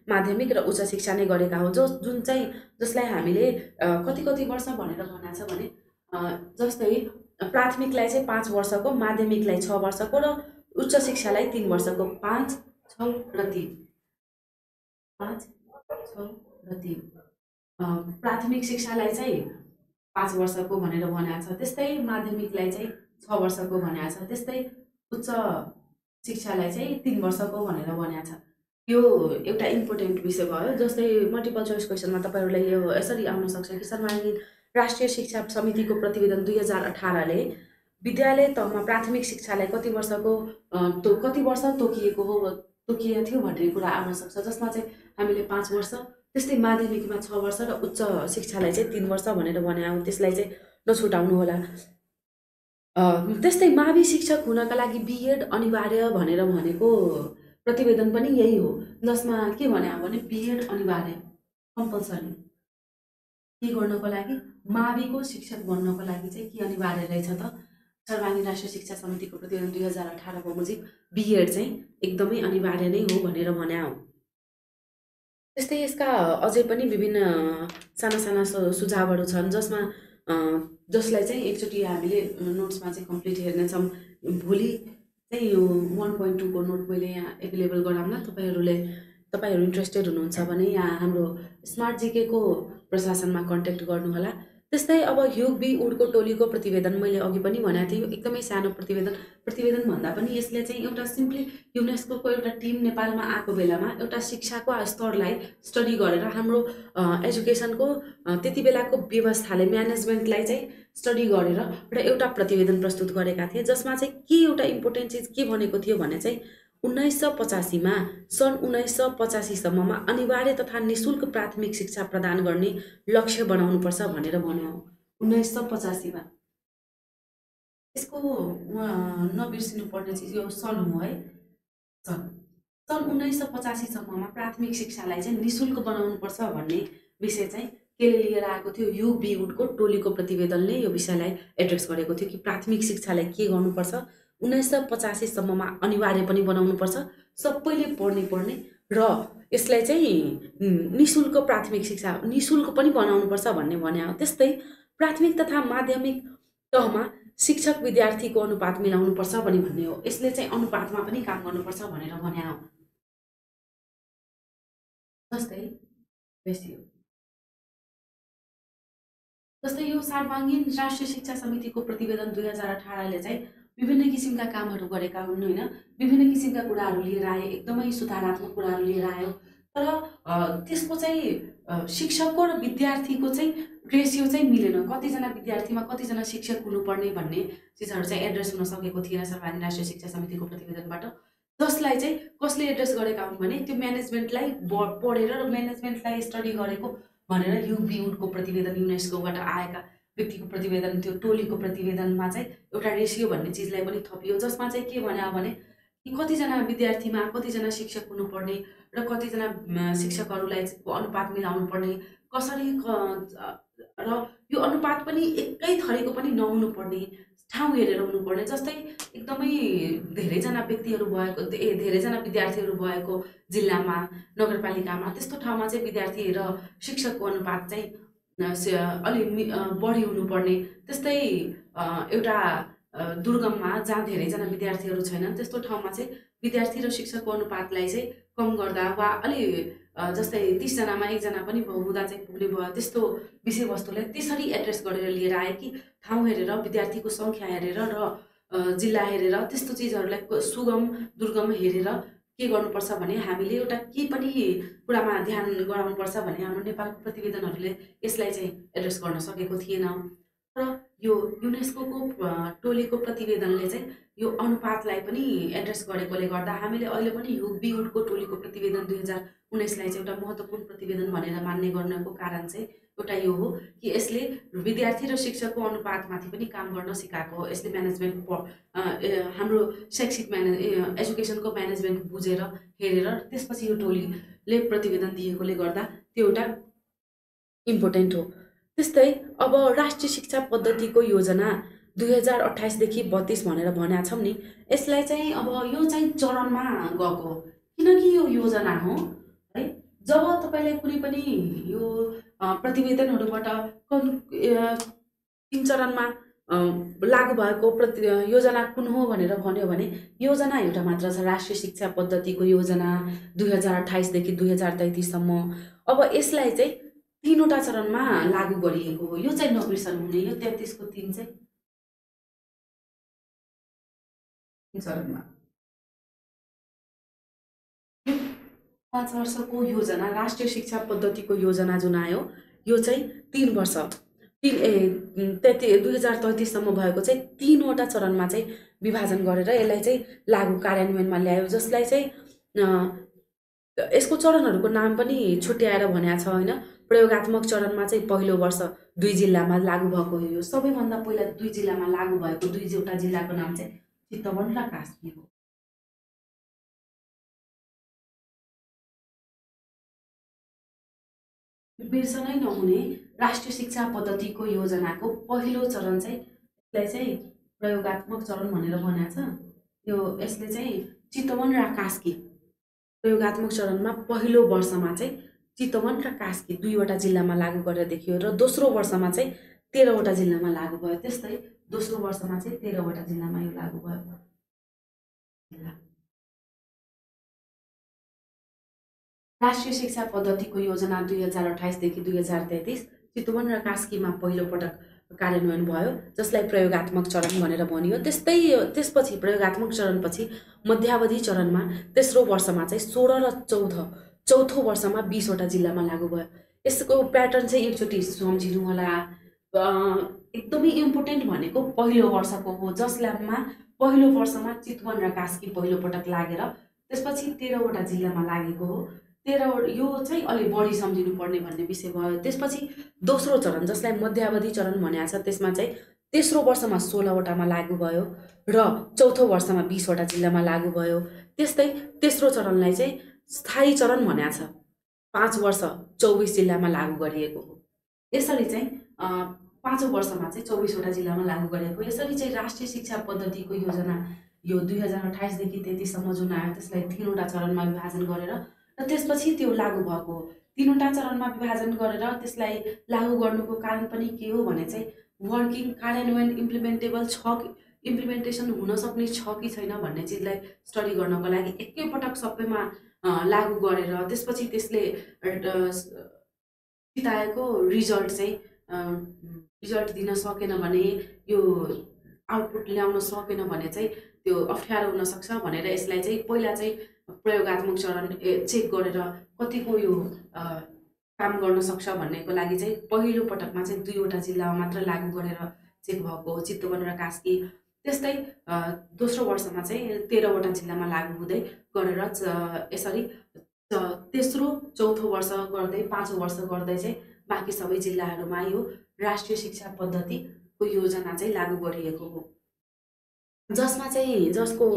माध्यमिक र उच्च शिक्षा नै गरेका हो, जुन चाहिँ जसलाई हामीले कति वर्ष भनेर भनेको छ भने जस्तै प्राथमिकलाई चाहिँ 5 वर्षको, माध्यमिकलाई 6 वर्षको र उच्च शिक्षालाई 3 वर्षको। 5, 6 र 3, 5, 6 र 3। प्राथमिक शिक्षालाई चाहिँ 5 वर्षको भनेर भनेको छ, त्यस्तै माध्यमिकलाई चाहिँ 6 वर्षको भनेको छ, त्यस्तै उच्च शिक्षालाई चाहिँ 3 वर्षको भनेर भनेको छ। यो एउटा इम्पोर्टेन्ट विषय भयो। जस्तै मल्टिपल चोइस क्वेसनमा तपाईँहरूलाई यो यसरी आउन सक्छ कि सर्वाङ्गीन राष्ट्रिय शिक्षा समितिको प्रतिवेदन 2018ले विद्यालय तहमा प्राथमिक शिक्षालाई कति वर्ष तोकिएको थियो भन्ने कुरा आउन सक्छ, जसमा चाहिँ हामीले 5 वर्ष, त्यस्तै माध्यमिकमा 6 वर्ष र उच्च शिक्षालाई चाहिँ 3 वर्ष भनेर भने हो, त्यसलाई चाहिँ नछुटाउनु होला। त्यस्तै मावि शिक्षक हुनका लागि बिएड अनिवार्य भनेर भनेको प्रतिवेदन पनि यही हो, जसमा के भने भने बिएड अनिवार्य, कम्पलसरी। के गर्नको लागि? माविको शिक्षक बन्नको लागि चाहिँ के अनिवार्य रहेछ त? सर्वाङ्गीन राष्ट्रिय शिक्षा समितिको प्रतिवेदन 2018को मुजिब बिएड चाहिँ एकदमै अनिवार्य नै हो भनेर भने हो। त्यस्तै यसका अझै पनि विभिन्न साना साना सुझावहरू छन्, जसलाई चाहिँ एकचोटि हामीले नोट्समा चाहिँ कम्प्लिट हेर्नेछौँ। भोलि चाहिँ यो 1.2 को नोट मैले यहाँ एभाइलेबल गराउँला। तपाईँहरू इन्ट्रेस्टेड हुनुहुन्छ भने यहाँ हाम्रो स्मार्ट जिकेको प्रशासनमा कन्ट्याक्ट गर्नुहोला। त्यस्तै अब ह्युग बी वुडको टोलीको प्रतिवेदन मैले अघि पनि भनेको थिएँ, यो एकदमै सानो प्रतिवेदन भन्दा पनि यसले चाहिँ एउटा सिम्पली युनेस्कोको एउटा टिम नेपालमा आएको बेलामा एउटा शिक्षाको स्तरलाई स्टडी गरेर हाम्रो एजुकेसनको त्यति बेलाको व्यवस्थाले म्यानेजमेन्टलाई चाहिँ स्टडी गरेर र एउटा प्रतिवेदन प्रस्तुत गरेका थिए, जसमा चाहिँ के एउटा इम्पोर्टेन्ट चिज के भनेको थियो भने चाहिँ 1985मा सन् 1985सम्ममा अनिवार्य तथा निःशुल्क प्राथमिक शिक्षा प्रदान गर्ने लक्ष्य बनाउनुपर्छ भनेर भन्यो 1985मा। यसको नबिर्सिनु पर्ने चिज यो सन हो है, सन् 1985सम्ममा प्राथमिक शिक्षालाई चाहिँ निःशुल्क बनाउनुपर्छ भन्ने विषय चाहिँ केले लिएर आएको थियो? ह्युग बी वुडको टोलीको प्रतिवेदनले यो विषयलाई एड्रेस गरेको थियो कि प्राथमिक शिक्षालाई के गर्नुपर्छ, 1985सम्ममा अनिवार्य पनि बनाउनुपर्छ, सबैले पढ्ने र यसलाई चाहिँ निःशुल्क प्राथमिक शिक्षा निःशुल्क पनि बनाउनुपर्छ भन्ने भने हो। त्यस्तै प्राथमिक तथा माध्यमिक तहमा शिक्षक विद्यार्थीको अनुपात मिलाउनुपर्छ पनि भन्ने हो। यसले चाहिँ अनुपातमा पनि काम गर्नुपर्छ भनेर भने हो। जस्तै यो सर्वाङ्गीन राष्ट्रिय शिक्षा समितिको प्रतिवेदन 2018ले चाहिँ विभिन्न किसिमका कामहरू गरेका हुन् होइन, विभिन्न किसिमका कुराहरू लिएर आए, एकदमै सुधारात्मक कुराहरू लिएर आयो। तर त्यसको चाहिँ शिक्षकको र विद्यार्थीको चाहिँ रेसियो चाहिँ मिलेन, कतिजना विद्यार्थीमा कतिजना शिक्षक हुनुपर्ने भन्ने चिजहरू चाहिँ एड्रेस हुन सकेको थिएन सर्वाङ्गीन राष्ट्रिय शिक्षा समितिको प्रतिवेदनबाट, जसलाई चाहिँ कसले एड्रेस गरेका हुन् भने त्यो म्यानेजमेन्टलाई पढेर र म्यानेजमेन्टलाई स्टडी गरेको भनेर ह्युग बी वुडको प्रतिवेदन, युनेस्कोबाट आएका व्यक्तिको प्रतिवेदन, त्यो टोलीको प्रतिवेदनमा चाहिँ एउटा रेसियो भन्ने चिजलाई पनि थपियो, जसमा चाहिँ के भन्यो भने कि कतिजना विद्यार्थीमा कतिजना शिक्षक हुनुपर्ने र कतिजना शिक्षकहरूलाई अनुपात मिलाउनु पर्ने, कसरी र यो अनुपात पनि एकै थरीको पनि नहुनुपर्ने, ठाउँ हेरेर हुनुपर्ने। जस्तै एकदमै धेरैजना व्यक्तिहरू भएको, धेरैजना विद्यार्थीहरू भएको जिल्लामा, नगरपालिकामा त्यस्तो ठाउँमा चाहिँ विद्यार्थी र शिक्षकको अनुपात चाहिँ अलि बढी हुनुपर्ने। त्यस्तै एउटा दुर्गममा जहाँ धेरैजना विद्यार्थीहरू छैनन् त्यस्तो ठाउँमा चाहिँ विद्यार्थी र शिक्षकको अनुपातलाई चाहिँ कम गर्दा वा अलि जस्तै 30 जनामा 1 जना पनि हुँदा चाहिँ पुग्ने भयो, त्यस्तो विषयवस्तुलाई त्यसरी एड्रेस गरेर लिएर आए कि ठाउँ हेरेर, विद्यार्थीको सङ्ख्या हेरेर र जिल्ला हेरेर त्यस्तो चिजहरूलाई सुगम दुर्गम हेरेर के गर्नुपर्छ भने हामीले एउटा के पनि कुरामा ध्यान गराउनुपर्छ भने हाम्रो नेपालको प्रतिवेदनहरूले यसलाई चाहिँ एड्रेस गर्न सकेको थिएन। र यो युनेस्कोको टोलीको प्रतिवेदनले चाहिँ यो अनुपातलाई पनि एड्रेस गरेकोले गर्दा हामीले अहिले पनि ह्युग बी वुडको टोलीको प्रतिवेदन 2019लाई चाहिँ एउटा महत्त्वपूर्ण प्रतिवेदन भनेर मान्ने गर्नको कारण चाहिँ एउटा यो हो कि यसले विद्यार्थी र शिक्षकको अनुपातमाथि पनि काम गर्न सिकाएको हो। यसले म्यानेजमेन्ट हाम्रो शैक्षिक एजुकेसनको म्यानेजमेन्ट बुझेर हेरेर त्यसपछि यो टोलीले प्रतिवेदन दिएकोले गर्दा त्यो एउटा इम्पोर्टेन्ट हो। त्यस्तै अब राष्ट्रिय शिक्षा पद्धतिको योजना 2028देखि 32 भनेर भनेका छौँ नि, यसलाई चाहिँ अब यो चाहिँ चरणमा गएको, किनकि यो योजना हो है। जब तपाईँलाई कुनै पनि यो प्रतिवेदनहरूबाट 3 चरणमा लागू भएको योजना कुन हो भनेर भन्यो भने योजना एउटा मात्र छ, राष्ट्रिय शिक्षा पद्धतिको योजना 2028 देखि 2033 सम्म। अब यसलाई चाहिँ 3वटा चरणमा लागू गरिएको हो। यो चाहिँ नबिर्सनु हुने, यो 33 को 3 चाहिँ चरणमा 5 वर्षको योजना, राष्ट्रिय शिक्षा पद्धतिको योजना जुन आयो यो चाहिँ 3 वर्ष 2033 सम्म भएको चाहिँ 3वटा चरणमा चाहिँ विभाजन गरेर यसलाई चाहिँ लागू कार्यान्वयनमा ल्यायो, जसलाई चाहिँ यसको चरणहरूको नाम पनि छुट्याएर भनेको छ होइन। प्रयोगात्मक चरणमा चाहिँ पहिलो वर्ष 2 जिल्लामा लागू भएको यो सबैभन्दा पहिला 2 जिल्लामा लागू भएको 2वटा जिल्लाको नाम चाहिँ चितवन र कास्की हो। बिर्सनै नहुने राष्ट्रिय शिक्षा पद्धतिको योजनाको पहिलो चरण चाहिँ यसलाई चाहिँ प्रयोगात्मक चरण भनेर भनेको छ। यो यसले चाहिँ चितवन र कास्की प्रयोगात्मक चरणमा पहिलो वर्षमा चाहिँ चितवन र कास्की 2वटा जिल्लामा लागू गरेर देखियो र दोस्रो वर्षमा चाहिँ 13वटा जिल्लामा लागू भयो। त्यस्तै दोस्रो वर्षमा चाहिँ 13वटा जिल्लामा यो लागू भयो। राष्ट्रिय शिक्षा पद्धतिको योजना 2028 देखि 2033 चितवन र कास्कीमा पहिलो पटक कार्यान्वयन भयो, जसलाई प्रयोगात्मक चरण भनेर भनियो। त्यसपछि प्रयोगात्मक चरणपछि मध्यावधि चरणमा तेस्रो वर्षमा चाहिँ 16 र चौथो वर्षमा 20वटा जिल्लामा लागू भयो। यसको प्याटर्न चाहिँ एकचोटि सम्झिनु होला। एकदमै इम्पोर्टेन्ट भनेको पहिलो वर्षको हो, जसमा पहिलो वर्षमा चितवन र कास्की पहिलो पटक लागेर त्यसपछि 13वटा जिल्लामा लागेको हो। 13 यो चाहिँ अलि बढी सम्झिनु पर्ने भन्ने विषय भयो। त्यसपछि दोस्रो चरण जसलाई मध्यावधि चरण भनेको छ, त्यसमा चाहिँ तेस्रो वर्षमा 16वटामा लागू भयो र चौथो वर्षमा 20वटा जिल्लामा लागू भयो। त्यस्तै तेस्रो चरणलाई चाहिँ स्थायी चरण भनेको छ, 5 वर्ष 24 जिल्लामा लागू गरिएको हो। यसरी चाहिँ 5औं वर्षमा चाहिँ 24वटा जिल्लामा लागू गरिएको। यसरी चाहिँ राष्ट्रिय शिक्षा पद्धतिको योजना यो 2028 देखि 33 सम्म जुन आयो त्यसलाई 3वटा चरणमा विभाजन गरेर र त्यसपछि त्यो लागू भएको हो। 3वटा चरणमा विभाजन गरेर त्यसलाई लागू गर्नुको कारण पनि के हो भने चाहिँ वर्किङ कार्यान्वयन इम्प्लिमेन्टेसन हुन सक्ने छ कि छैन भन्ने चिजलाई स्टडी गर्नको लागि एकैपटक सबैमा लागू गरेर त्यसपछि त्यसले चिताएको रिजल्ट दिन सकेन भने, यो आउटपुट ल्याउन सकेन भने चाहिँ त्यो अप्ठ्यारो हुन सक्छ भनेर यसलाई चाहिँ पहिला चाहिँ प्रयोगात्मक चरण चेक गरेर कतिको यो काम गर्न सक्छ भन्नेको लागि चाहिँ पहिलो पटकमा चाहिँ 2वटा जिल्लामा मात्र लागू गरेर चेक भएको हो, चितवन र कास्की। त्यस्तै दोस्रो वर्षमा चाहिँ 13वटा जिल्लामा लागू हुँदै गरेर यसरी तेस्रो चौथो वर्ष गर्दै 5औं वर्ष गर्दै चाहिँ बाँकी सबै जिल्लाहरूमा यो राष्ट्रिय शिक्षा पद्धतिको योजना चाहिँ लागू गरिएको हो, जसको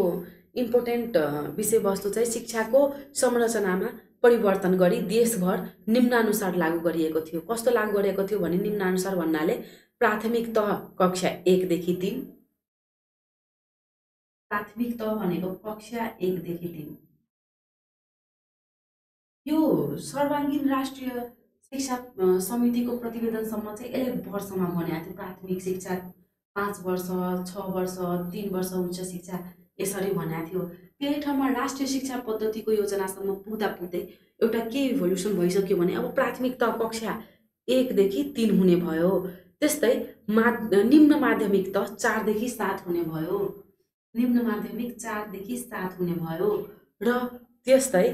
इम्पोर्टेन्ट विषयवस्तु चाहिँ शिक्षाको संरचनामा परिवर्तन गरी देशभर निम्नानुसार लागू गरिएको थियो। कस्तो लागू गरेको थियो भने निम्नानुसार भन्नाले प्राथमिक तह कक्षा 1 देखि 3, प्राथमिक तह भनेको कक्षा 1 देखि 3। यो सर्वाङ्गीन राष्ट्रिय शिक्षा समितिको प्रतिवेदनसम्म चाहिँ यसले वर्षमा भनेको थियो। प्राथमिक शिक्षा 5 वर्ष, 6 वर्ष, 3 वर्ष उच्च शिक्षा यसरी भनेको थियो। त्यही ठाउँमा राष्ट्रिय शिक्षा पद्धतिको योजनासम्म पुग्दै एउटा के इभोल्युसन भइसक्यो भने अब प्राथमिक तह कक्षा 1 देखि 3 हुने भयो। त्यस्तै निम्न माध्यमिक तह 4 देखि 7 हुने भयो, निम्न माध्यमिक 4 देखि 7 हुने भयो र त्यस्तै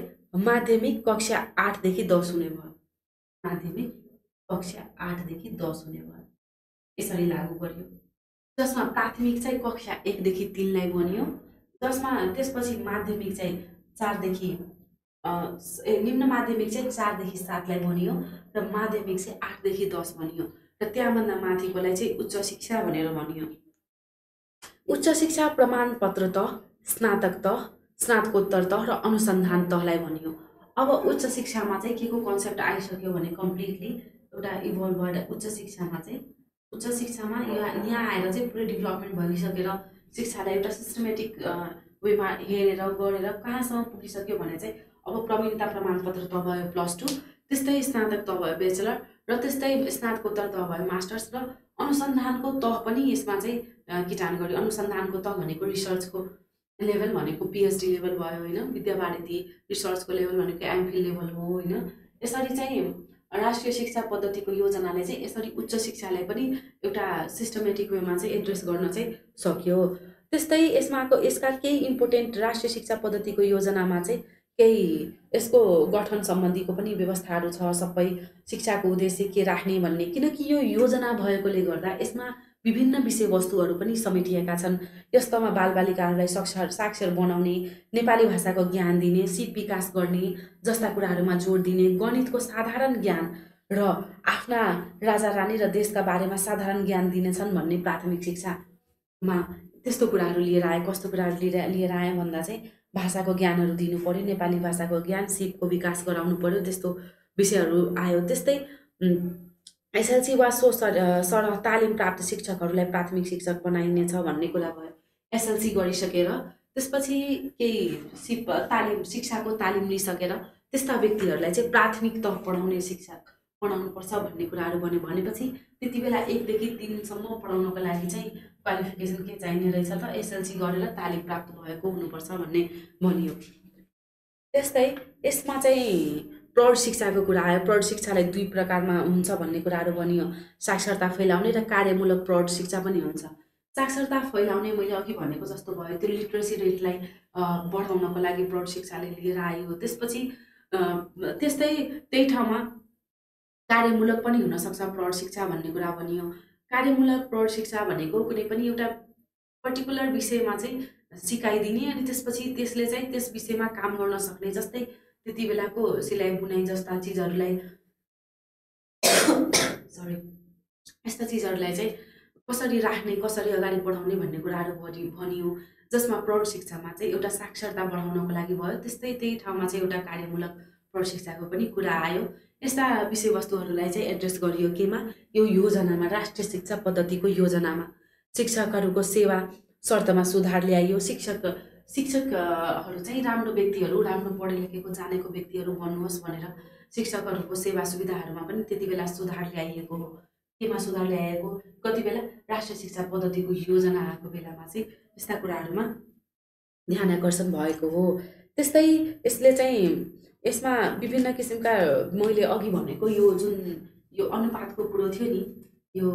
माध्यमिक कक्षा 8 देखि 10 हुने भयो, माध्यमिक कक्षा 8 देखि 10 हुने भयो। यसरी लागू गरियो, जसमा प्राथमिक चाहिँ कक्षा 1 देखि 3 लाई बनियो, जसमा त्यसपछि माध्यमिक चाहिँ 4 देखि निम्न माध्यमिक चाहिँ 4 देखि 7 लाई बनियो र माध्यमिक चाहिँ 8 देखि 10 बनियो र त्यहाँभन्दा माथिकोलाई चाहिँ उच्च शिक्षा भनेर भनियो। उच्च शिक्षा प्रमाणपत्र तह, स्नातक तह, स्नातकोत्तर तह र अनुसन्धान तहलाई भनियो। अब उच्च शिक्षामा चाहिँ के को कन्सेप्ट आइसक्यो भने कम्प्लिटली एउटा इभल्भ भएर उच्च शिक्षामा यहाँ आएर चाहिँ पुरै डेभलपमेन्ट भइसकेर शिक्षालाई एउटा सिस्टमेटिक वेमा हेरेर गरेर कहाँसम्म पुगिसक्यो भने चाहिँ अब प्रवीणता प्रमाणपत्र त भयो +2, त्यस्तै स्नातक तह भयो ब्याचलर, र त्यस्तै स्नातकोत्तर तह भयो मास्टर्स, र अनुसन्धानको तह पनि यसमा चाहिँ किटान गर्यो। अनुसन्धानको तह भनेको रिसर्चको लेभल भनेको पिएचडी लेभल भयो होइन, विद्यावारिधि रिसर्चको लेभल भनेको एमफिल लेभल हो होइन। यसरी चाहिँ राष्ट्रिय शिक्षा पद्धतिको योजनाले चाहिँ यसरी उच्च शिक्षालाई पनि एउटा सिस्टमेटिक वेमा चाहिँ एड्रेस गर्न चाहिँ सक्यो। त्यस्तै यसका केही इम्पोर्टेन्ट राष्ट्रिय शिक्षा पद्धतिको योजनामा चाहिँ केही यसको गठन सम्बन्धीको पनि व्यवस्थाहरू छ, सबै शिक्षाको उद्देश्य के राख्ने भन्ने। किनकि यो योजना भएकोले गर्दा यसमा विभिन्न विषयवस्तुहरू पनि समेटिएका छन्। यस्तोमा बालबालिकाहरूलाई साक्षर बनाउने, नेपाली भाषाको ज्ञान दिने, सिप विकास गर्ने जस्ता कुराहरूमा जोड दिने, गणितको साधारण ज्ञान र आफ्ना राजा रानी र देशका बारेमा साधारण ज्ञान दिनेछन् भन्ने प्राथमिक शिक्षामा त्यस्तो कुराहरू लिएर आए। कस्तो कुराहरू लिएर आए भन्दा चाहिँ भाषाको ज्ञानहरू दिनु पर्यो, नेपाली भाषाको ज्ञान, सिपको विकास गराउनु पर्यो, त्यस्तो विषयहरू आयो। त्यस्तै एसएलसी वा सरह तालिम प्राप्त शिक्षकहरूलाई प्राथमिक शिक्षक बनाइनेछ भन्ने कुरा भयो। एसएलसी गरिसकेर त्यसपछि केही शिक्षाको तालिम लिइसकेर त्यस्ता व्यक्तिहरूलाई चाहिँ प्राथमिक तह पढाउने शिक्षक पढाउनुपर्छ भन्ने कुराहरू बन्यो। भनेपछि त्यति बेला 1 देखि 3 सम्म पढाउनको लागि चाहिँ क्वालिफिकेसन के चाहिने रहेछ त, एसएलसी गरेर तालिम प्राप्त भएको हुनुपर्छ भन्ने भनियो। त्यस्तै यसमा चाहिँ प्रौढ शिक्षाको कुरा आयो। प्रौढ शिक्षालाई 2 प्रकारमा हुन्छ भन्ने कुराहरू भनियो। साक्षरता फैलाउने र कार्यमूलक प्रौढ शिक्षा पनि हुन्छ। साक्षरता फैलाउने मैले अघि भनेको जस्तो भयो, त्यो लिटरेसी रेटलाई बढाउनको लागि प्रौढ शिक्षाले लिएर आयो। त्यसपछि त्यस्तै त्यही ठाउँमा कार्यमूलक पनि हुनसक्छ प्रौढ शिक्षा भन्ने कुरा भनियो। कार्यमूलक प्रौढ शिक्षा भनेको कुनै पनि एउटा पर्टिकुलर विषयमा चाहिँ सिकाइदिने, अनि त्यसपछि त्यसले चाहिँ त्यस विषयमा काम गर्न सक्ने, जस्तै त्यति बेलाको सिलाइ बुनाइ जस्ता चिजहरूलाई यस्ता चिजहरूलाई चाहिँ कसरी राख्ने, कसरी अगाडि बढाउने भन्ने कुराहरू भनियो, जसमा प्रौढ शिक्षामा चाहिँ एउटा साक्षरता बढाउनको लागि भयो। त्यस्तै त्यही ठाउँमा चाहिँ एउटा कार्यमूलक प्रौढ शिक्षाको पनि कुरा आयो। यस्ता विषयवस्तुहरूलाई चाहिँ एड्रेस गरियो केमा, यो योजनामा, राष्ट्रिय शिक्षा पद्धतिको योजनामा। शिक्षकहरूको सेवा शर्तमा सुधार ल्याइयो। शिक्षकहरू चाहिँ राम्रो व्यक्तिहरू, राम्रो पढे लेखेको जानेको व्यक्तिहरू बन्नुहोस् भनेर शिक्षकहरूको सेवा सुविधाहरूमा पनि त्यति बेला सुधार ल्याइएको हो। केमा सुधार ल्याएको, कति बेला राष्ट्रिय शिक्षा पद्धतिको योजना आएको बेलामा चाहिँ यस्ता कुराहरूमा ध्यान आकर्षण भएको हो। त्यस्तै यसमा विभिन्न किसिमका मैले अघि भनेको यो अनुपातको कुरो थियो नि, यो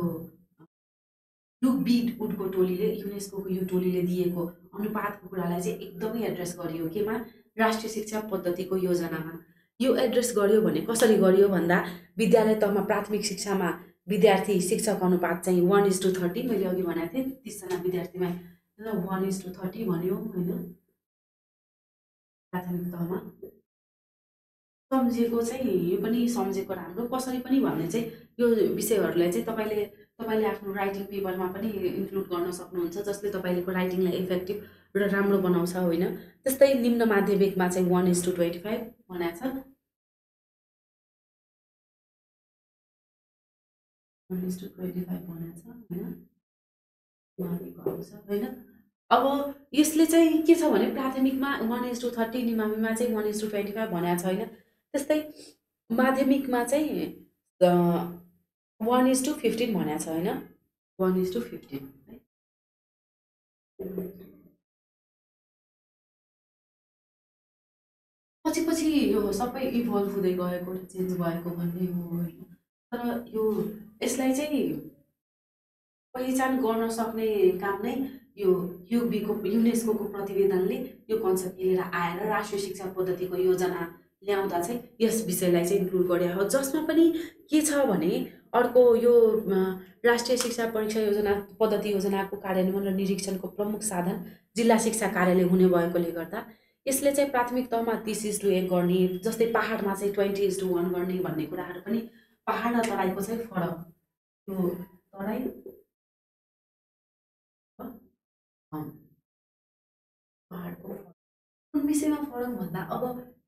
वुडको टोलीले, युनेस्कोको यो टोलीले दिएको अनुपातको कुरालाई चाहिँ एकदमै एड्रेस गरियो केमा, राष्ट्रिय शिक्षा पद्धतिको योजनामा। यो एड्रेस गरियो भने कसरी गरियो भन्दा, विद्यालय तहमा प्राथमिक शिक्षामा विद्यार्थी शिक्षक अनुपात चाहिँ 1:30, मैले अघि भनेको थिएँ 30 जना विद्यार्थीमा 1:30 भन्यो होइन। प्राथमिक तहमा सम्झेको चाहिँ यो पनि सम्झेको राम्रो, कसरी पनि भन्ने चाहिँ यो विषयहरूलाई चाहिँ तपाईँले आफ्नो राइटिङ पेपरमा पनि इन्क्लुड गर्न सक्नुहुन्छ, जसले तपाईँको राइटिङलाई इफेक्टिभ र राम्रो बनाउँछ होइन। त्यस्तै निम्न माध्यमिकमा चाहिँ 1:25 भनेको छ, 1:25 भनेको छ होइन। अब यसले चाहिँ के छ भने प्राथमिकमा 1:30, निमामीमा चाहिँ 1:25 भनेको छ होइन। त्यस्तै माध्यमिकमा चाहिँ 1:15 भनेको छ होइन, 1:15 है। पछि यो सबै इभल्भ हुँदै गएको, चेन्ज भएको भन्ने हो होइन। तर यसलाई चाहिँ पहिचान गर्न सक्ने काम नै यो युनेस्कोको प्रतिवेदनले यो कन्सेप्ट लिएर आएर राष्ट्रिय शिक्षा पद्धतिको योजना ल्याउँदा चाहिँ यस विषयलाई चाहिँ इन्क्लुड गरे हो। जसमा पनि के छ भने अर्को यो राष्ट्रिय शिक्षा परीक्षा योजना पद्धति योजनाको कार्यान्वयन र निरीक्षणको प्रमुख साधन जिल्ला शिक्षा कार्यालय हुने भएकोले गर्दा यसले चाहिँ प्राथमिक तहमा 30:1 गर्ने, जस्तै पहाडमा चाहिँ 20:1 गर्ने भन्ने कुराहरू पनि, पहाड र तराईको चाहिँ फरक, यो तराई पहाडको कुन विषयमा फरक भन्दा, अब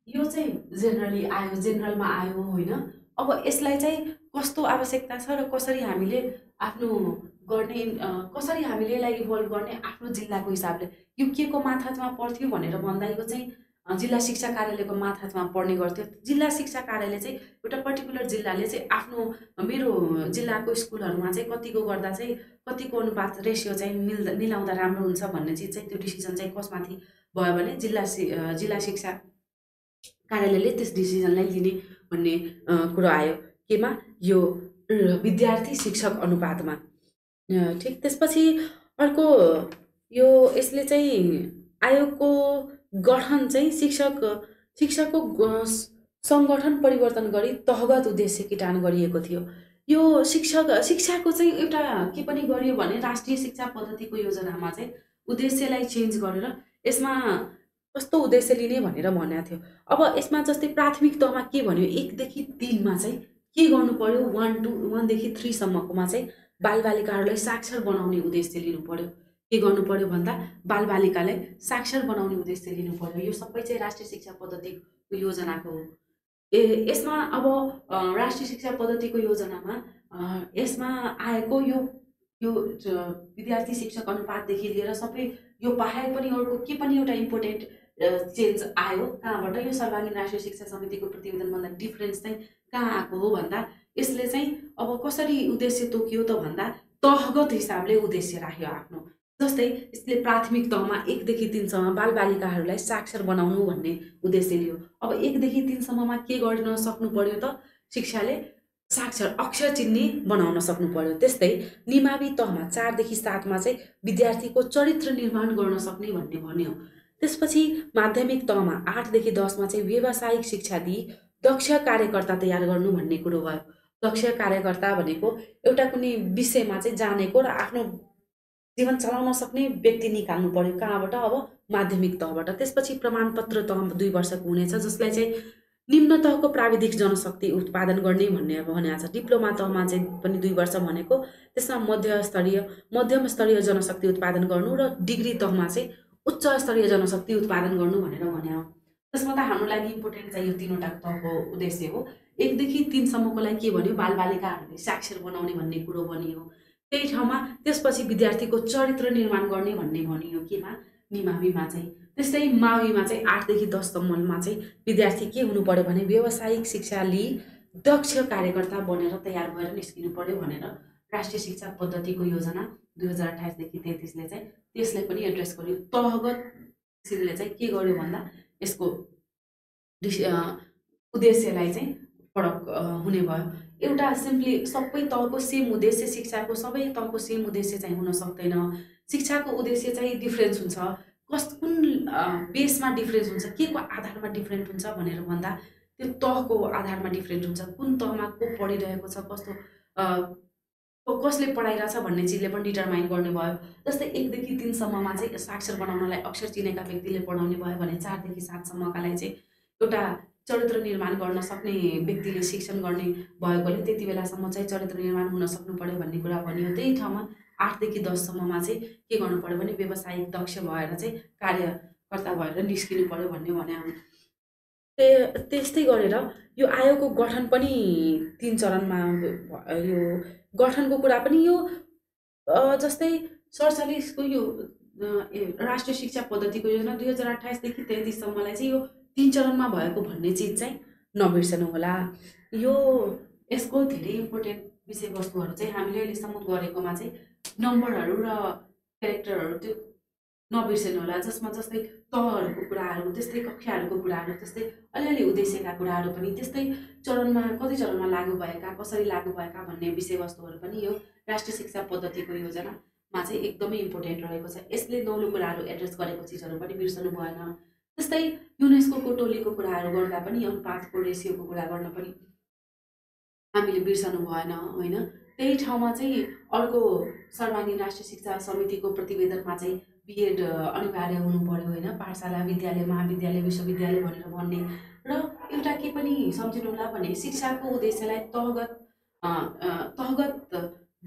यो चाहिँ जेनरलमा आयो होइन। अब यसलाई चाहिँ कस्तो आवश्यकता छ र कसरी हामीले आफ्नो गर्ने, कसरी हामीले यसलाई इभल्भ गर्ने आफ्नो जिल्लाको हिसाबले, यो के को माथामा पर्थ्यो भनेर भन्दा यो चाहिँ जिल्ला शिक्षा कार्यालयको मातहतमा पर्ने गर्थ्यो। जिल्ला शिक्षा कार्यालय चाहिँ एउटा पर्टिकुलर जिल्लाले चाहिँ आफ्नो मेरो जिल्लाको स्कुलहरूमा चाहिँ कतिको गर्दा चाहिँ कतिको अनुपात रेसियो चाहिँ मिलाउँदा राम्रो हुन्छ भन्ने चिज चाहिँ त्यो डिसिजन चाहिँ कसमाथि भयो भने जिल्ला शिक्षा कार्यालयले त्यस डिसिजनलाई लिने भन्ने कुरो आयो। केमा? यो विद्यार्थी शिक्षक अनुपातमा। ठिक। त्यसपछि अर्को यो यसले चाहिँ आयोगको गठन चाहिँ शिक्षाको सङ्गठन परिवर्तन गरी तहगत उद्देश्य किटान गरिएको थियो। यो शिक्षाको चाहिँ एउटा के पनि गरियो भने राष्ट्रिय शिक्षा पद्धतिको योजनामा चाहिँ उद्देश्यलाई चेन्ज गरेर यसमा कस्तो उद्देश्य लिने भनेर भनेको थियो। अब यसमा जस्तै प्राथमिक तहमा के भन्यो 1 देखि 3 मा चाहिँ के गर्नु पर्यो, 1 देखि 3 सम्मकोमा चाहिँ बालबालिकाहरूलाई साक्षर बनाउने उद्देश्य लिनु पर्यो। के गर्नु पर्यो भन्दा बालबालिकालाई साक्षर बनाउने उद्देश्य लिनु पर्यो। यो सबै चाहिँ राष्ट्रिय शिक्षा पद्धतिको योजनाको हो। यसमा अब राष्ट्रिय शिक्षा पद्धतिको योजनामा यसमा आएको यो विद्यार्थी शिक्षक अनुपातदेखि लिएर सबै यो बाहेक पनि अर्को के पनि एउटा इम्पोर्टेन्ट चेन्ज आयो। कहाँबाट? यो सर्वाङ्गीन राष्ट्रिय शिक्षा समितिको प्रतिवेदनभन्दा डिफ्रेन्स चाहिँ कहाँ आएको हो भन्दा यसले चाहिँ अब कसरी उद्देश्य तोकियो त भन्दा तहगत हिसाबले उद्देश्य राख्यो आफ्नो। जस्तै यसले प्राथमिक तहमा 1 देखि 3 सम्म बालबालिकाहरूलाई साक्षर बनाउनु भन्ने उद्देश्य लियो। अब 1 देखि 3 सम्ममा के गर्न सक्नु पर्यो त? शिक्षाले साक्षर अक्षर चिन्ने बनाउन सक्नु पर्यो। त्यस्तै निमावी तहमा 4 देखि 7 मा चाहिँ विद्यार्थीको चरित्र निर्माण गर्न सक्ने भन्ने भन्यो। त्यसपछि माध्यमिक तहमा 8 देखि 10 मा चाहिँ व्यावसायिक शिक्षा दिई दक्ष कार्यकर्ता तयार गर्नु भन्ने कुरो भयो। दक्ष कार्यकर्ता भनेको एउटा कुनै विषयमा चाहिँ जानेको र आफ्नो जीवन चलाउन सक्ने व्यक्ति निकाल्नु पर्यो। कहाँबाट? अब माध्यमिक तहबाट। त्यसपछि प्रमाणपत्र तह 2 वर्षको हुनेछ, जसलाई चाहिँ निम्न तहको प्राविधिक जनशक्ति उत्पादन गर्ने भन्ने भनेको छ। डिप्लोमा तहमा चाहिँ पनि 2 वर्ष भनेको त्यसमा मध्यम स्तरीय जनशक्ति उत्पादन गर्नु र डिग्री तहमा चाहिँ उच्च स्तरीय जनशक्ति उत्पादन गर्नु भनेर भन्यो। त्यसमा त हाम्रो लागि इम्पोर्टेन्ट चाहिँ यो 3वटा तहको उद्देश्य हो। 1 देखि 3 सम्मको लागि के भन्यो? बालबालिकाहरूले साक्षर बनाउने भन्ने कुरो भनियो। त्यही ठाउँमा त्यसपछि विद्यार्थीको चरित्र निर्माण गर्ने भन्ने भनियो। केमा? निमावीमा चाहिँ। त्यस्तै मावीमा चाहिँ 8 देखि 10 सम्ममा चाहिँ विद्यार्थी के हुनु पर्यो भने व्यावसायिक शिक्षा लिई दक्ष कार्यकर्ता बनेर तयार भएर निस्किनु पर्यो भनेर राष्ट्रिय शिक्षा पद्धतिको योजना 2028 देखि 33 ले चाहिँ त्यसलाई पनि एड्रेस गर्यो। तहगत किसिमले चाहिँ के गर्यो भन्दा यसको उद्देश्यलाई चाहिँ फरक हुने भयो। एउटा सिम्पली सबै तहको सेम उद्देश्य, शिक्षाको सबै तहको सेम उद्देश्य चाहिँ हुन सक्दैन। शिक्षाको उद्देश्य चाहिँ डिफ्रेन्स हुन्छ। कुन बेसमा डिफ्रेन्स हुन्छ, के को आधारमा डिफ्रेन्ट हुन्छ भनेर भन्दा त्यो तहको आधारमा डिफ्रेन्ट हुन्छ। कुन तहमा को पढिरहेको छ, कसले पढाइरहेछ भन्ने चिजले पनि डिटरमाइन गर्ने भयो। जस्तै 1 देखि 3 सम्ममा चाहिँ साक्षर बनाउनलाई अक्षर चिनेका व्यक्तिले पढाउने भयो भने 4 देखि 7 सम्मकालाई चाहिँ एउटा चरित्र निर्माण गर्न सक्ने व्यक्तिले शिक्षण गर्ने भएकोले त्यति बेलासम्म चाहिँ चरित्र निर्माण हुन सक्नु पर्यो भन्ने कुरा भनियो। त्यही ठाउँमा 8 देखि 10 सम्ममा चाहिँ के गर्नु पर्यो भने व्यावसायिक दक्ष भएर चाहिँ कार्यकर्ता भएर निस्किनु पर्यो भन्ने भन्यो। त्यस्तै गरेर यो आयोगको गठन पनि 3 चरणमा यो गठनको कुरा पनि यो जस्तै 47 को यो राष्ट्रिय शिक्षा पद्धतिको योजना 2028 देखि 33 सम्मलाई चाहिँ यो 3 चरणमा भएको भन्ने चिज चाहिँ नबिर्सनु होला। यो यसको धेरै इम्पोर्टेन्ट विषयवस्तुहरू चाहिँ हामीले अहिलेसम्म गरेकोमा चाहिँ नम्बरहरू र क्यारेक्टरहरू त्यो नबिर्सनु होला। जसमा जस्तै तहहरूको कुराहरू, त्यस्तै कक्षाहरूको कुराहरू, त्यस्तै अलिअलि उद्देश्यका कुराहरू पनि, त्यस्तै चरणमा कति चरणमा लागू भएका, कसरी लागू भएका भन्ने विषयवस्तुहरू पनि यो राष्ट्रिय शिक्षा पद्धतिको योजनामा चाहिँ एकदमै इम्पोर्टेन्ट रहेको छ। यसले नौलो कुराहरू एड्रेस गरेको चिजहरू पनि बिर्सनु भएन। त्यस्तै युनेस्को टोलीको कुराहरू गर्दा पनि अनुपातको रेसियोको कुरा गर्न पनि हामीले बिर्सनु भएन होइन। त्यही ठाउँमा चाहिँ अर्को सर्वाङ्गीन राष्ट्रिय शिक्षा समितिको प्रतिवेदनमा चाहिँ बिएड अनिवार्य हुनु पर्यो होइन। पाठशाला, विद्यालय, महाविद्यालय, विश्वविद्यालय भनेर भन्ने र एउटा के पनि सम्झिनु होला भने शिक्षाको उद्देश्यलाई तहगत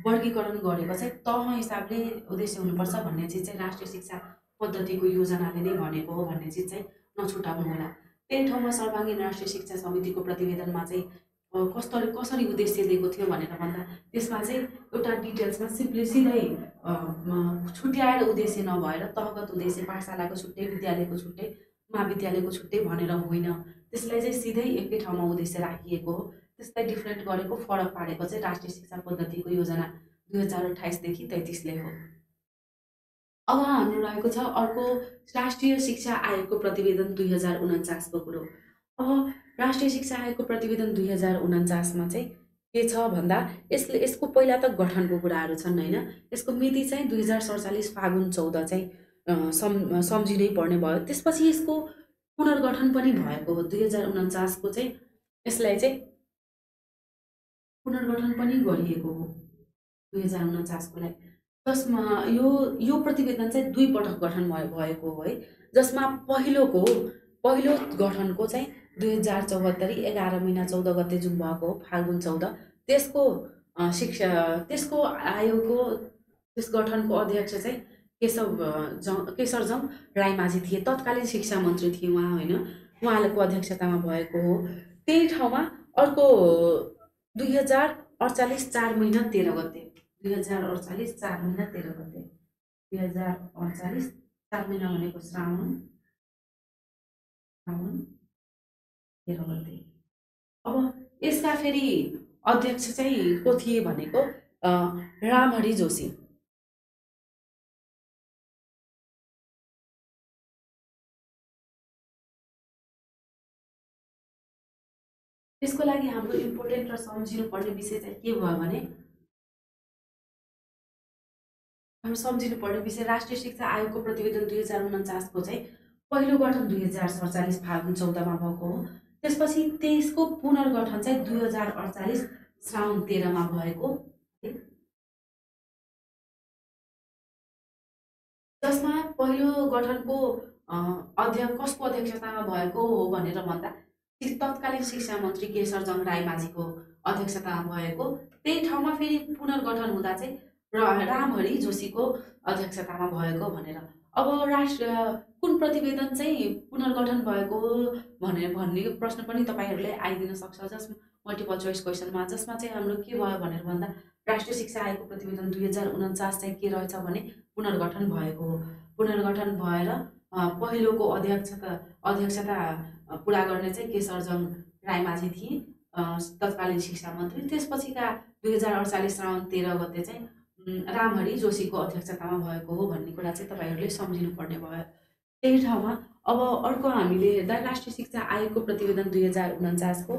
वर्गीकरण गरेको चाहिँ तह हिसाबले उद्देश्य हुनुपर्छ भन्ने चिज चाहिँ राष्ट्रिय शिक्षा पद्धतिको योजनाले नै भनेको हो भन्ने चिज चाहिँ नछुटाउनु होला। त्यही ठाउँमा सर्वाङ्गीन राष्ट्रिय शिक्षा समितिको प्रतिवेदनमा चाहिँ कसरी उद्देश्य दिएको थियो भनेर भन्दा त्यसमा चाहिँ एउटा डिटेल्समा सिम्पली सिधै छुट्याएर उद्देश्य नभएर तहगत उद्देश्य, पाठशालाको छुट्टै, विद्यालयको छुट्टै, महाविद्यालयको छुट्टै भनेर होइन, त्यसलाई चाहिँ सिधै एकै ठाउँमा उद्देश्य राखिएको हो। त्यसलाई डिफ्रेन्ट गरेको, फरक पारेको चाहिँ राष्ट्रिय शिक्षा पद्धतिको योजना 2028 देखि 33ले हो। अब हाम्रो रहेको छ अर्को राष्ट्रिय शिक्षा आयोगको प्रतिवेदन 2049 को कुरो। अब राष्ट्रिय शिक्षा आयोगको प्रतिवेदन 2049 मा चाहिँ के छ भन्दा यसको पहिला त गठनको कुराहरू छन् होइन। यसको मिति चाहिँ 2047 फागुन 14 चाहिँ सम्झिनै पर्ने भयो। त्यसपछि यसको पुनर्गठन पनि भएको हो। 2049 को चाहिँ यसलाई चाहिँ पुनर्गठन पनि गरिएको हो 2049 को लागि। जसमा यो प्रतिवेदन चाहिँ 2 पटक गठन भएको हो है। जसमा पहिलो गठनको चाहिँ 2074 11 महिना 14 गते जुन भएको हो फाल्गुन 14, त्यसको त्यसको आयोगको त्यस गठनको अध्यक्ष चाहिँ केशरजङ रायमाझी थिए। तत्कालीन शिक्षा मन्त्री थिए उहाँ होइन। उहाँको अध्यक्षतामा भएको हो। त्यही ठाउँमा अर्को 2048 4 महिना 13 गते 2048 4 महिना 13 गते 2048 4 महिना भनेको श्रावण 13 गते। अब यसका फेरि अध्यक्ष चाहिँ को थिए भनेको रामहरि जोशी। त्यसको लागि हाम्रो इम्पोर्टेन्ट र सम्झिनुपर्ने विषय चाहिँ के भयो भने हाम्रो सम्झिनुपर्ने विषय राष्ट्रिय शिक्षा आयोगको प्रतिवेदन 2049 को चाहिँ पहिलो गठन 2047 फाल्गुन 14 मा भएको हो। त्यसपछि त्यसको पुनर्गठन चाहिँ 2048 श्रावण 13 मा भएको, जसमा पहिलो गठनको कसको अध्यक्षतामा भएको हो भनेर भन्दा तत्कालीन शिक्षा मन्त्री केशरजङ रायमाझीको अध्यक्षतामा भएको। त्यही ठाउँमा फेरि पुनर्गठन हुँदा चाहिँ रामहरि जोशीको अध्यक्षतामा भएको भनेर। अब कुन प्रतिवेदन चाहिँ पुनर्गठन भएको भन्ने प्रश्न पनि तपाईँहरूले आइदिन सक्छ जसमा मल्टिपल चोइस क्वेसनमा। जसमा चाहिँ हाम्रो के भयो भनेर भन्दा राष्ट्रिय शिक्षा आयोगको प्रतिवेदन 2049 चाहिँ के रहेछ भने पुनर्गठन भएको हो। पुनर्गठन भएर पहिलोको अध्यक्षता पुरा गर्ने चाहिँ केशरजङ रायमाझी थिए, तत्कालीन शिक्षा मन्त्री। त्यसपछिका 2048 श्रावण 13 गते चाहिँ रामहरि जोशीको अध्यक्षतामा भएको हो भन्ने कुरा चाहिँ तपाईँहरूले सम्झिनुपर्ने भयो। त्यही ठाउँमा अब अर्को हामीले हेर्दा राष्ट्रिय शिक्षा आयोगको प्रतिवेदन 2049 को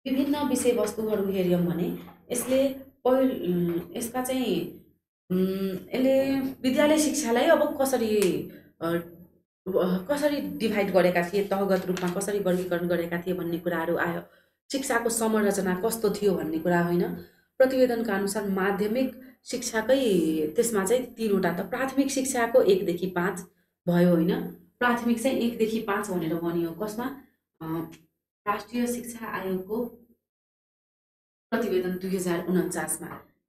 विभिन्न विषयवस्तुहरू हेऱ्यौँ भने यसका चाहिँ यसले विद्यालय शिक्षालाई अब कसरी डिभाइड गरेका थिए, तहगत रूपमा कसरी वर्गीकरण गरेका थिए भन्ने कुराहरू आयो। शिक्षाको संरचना कस्तो थियो भन्ने कुरा होइन। प्रतिवेदनका अनुसार माध्यमिक शिक्षाकै त्यसमा चाहिँ 3वटा त प्राथमिक शिक्षाको 1 देखि 5 भयो होइन। प्राथमिक चाहिँ 1 देखि 5 भनेर भनियो। कसमा राष्ट्रिय शिक्षा आयोगको प्रतिवेदन 2049 मा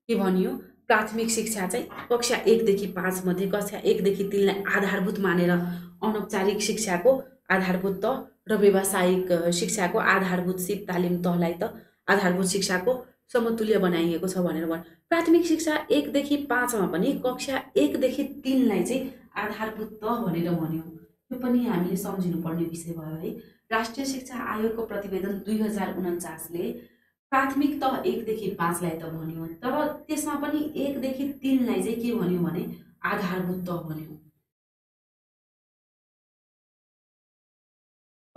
के भनियो, प्राथमिक शिक्षा चाहिँ कक्षा 1 देखि 5 मध्ये कक्षा 1 देखि 3 लाई आधारभूत मानेर अनौपचारिक शिक्षाको आधारभूत तह र व्यावसायिक शिक्षाको आधारभूत सिप तालिम तहलाई त आधारभूत शिक्षाको समतुल्य बनाइएको छ भनेर भन्छ। प्राथमिक शिक्षा 1 देखि 5 मा पनि कक्षा 1 देखि 3 लाई चाहिँ आधारभूत तह भनेर भन्यो। यो पनि हामीले सम्झिनुपर्ने विषय भयो है। राष्ट्रिय शिक्षा आयोगको प्रतिवेदन 2049 ले प्राथमिक तह 1 देखि 5 लाई त भन्यो, तर त्यसमा पनि 1 देखि 3 लाई चाहिँ के भन्यो भने आधारभूत तह भन्यो।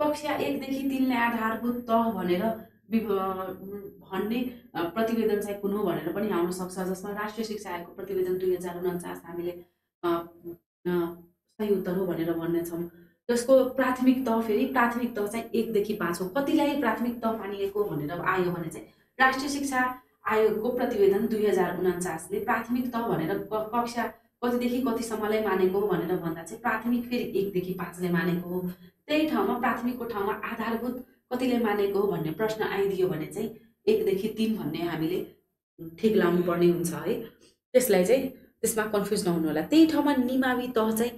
कक्षा 1 देखि 3 लाई आधारभूत तह भनेर भन्ने प्रतिवेदन चाहिँ कुन हो भनेर पनि आउन सक्छ। जसमा राष्ट्रिय शिक्षा आयोगको प्रतिवेदन 2049 हामीले सही उत्तर हो भनेर भन्नेछौँ। जसको प्राथमिक तह फेरि प्राथमिक तह चाहिँ 1 देखि 5 हो। कतिलाई प्राथमिक तह मानिएको भनेर आयो भने चाहिँ राष्ट्रिय शिक्षा आयोगको प्रतिवेदन 2049 ले प्राथमिक तह भनेर कक्षा कतिदेखि कतिसम्मलाई मानेको हो भनेर भन्दा चाहिँ प्राथमिक फेरि 1 देखि 5 लाई मानेको हो। त्यही ठाउँमा प्राथमिकको ठाउँमा आधारभूत कतिले मानेको हो भन्ने प्रश्न आइदियो भने चाहिँ 1 देखि 3 भन्ने हामीले ठिक लाउनु पर्ने हुन्छ है। त्यसलाई चाहिँ त्यसमा कन्फ्युज नहुनु होला। त्यही ठाउँमा निमावी तह चाहिँ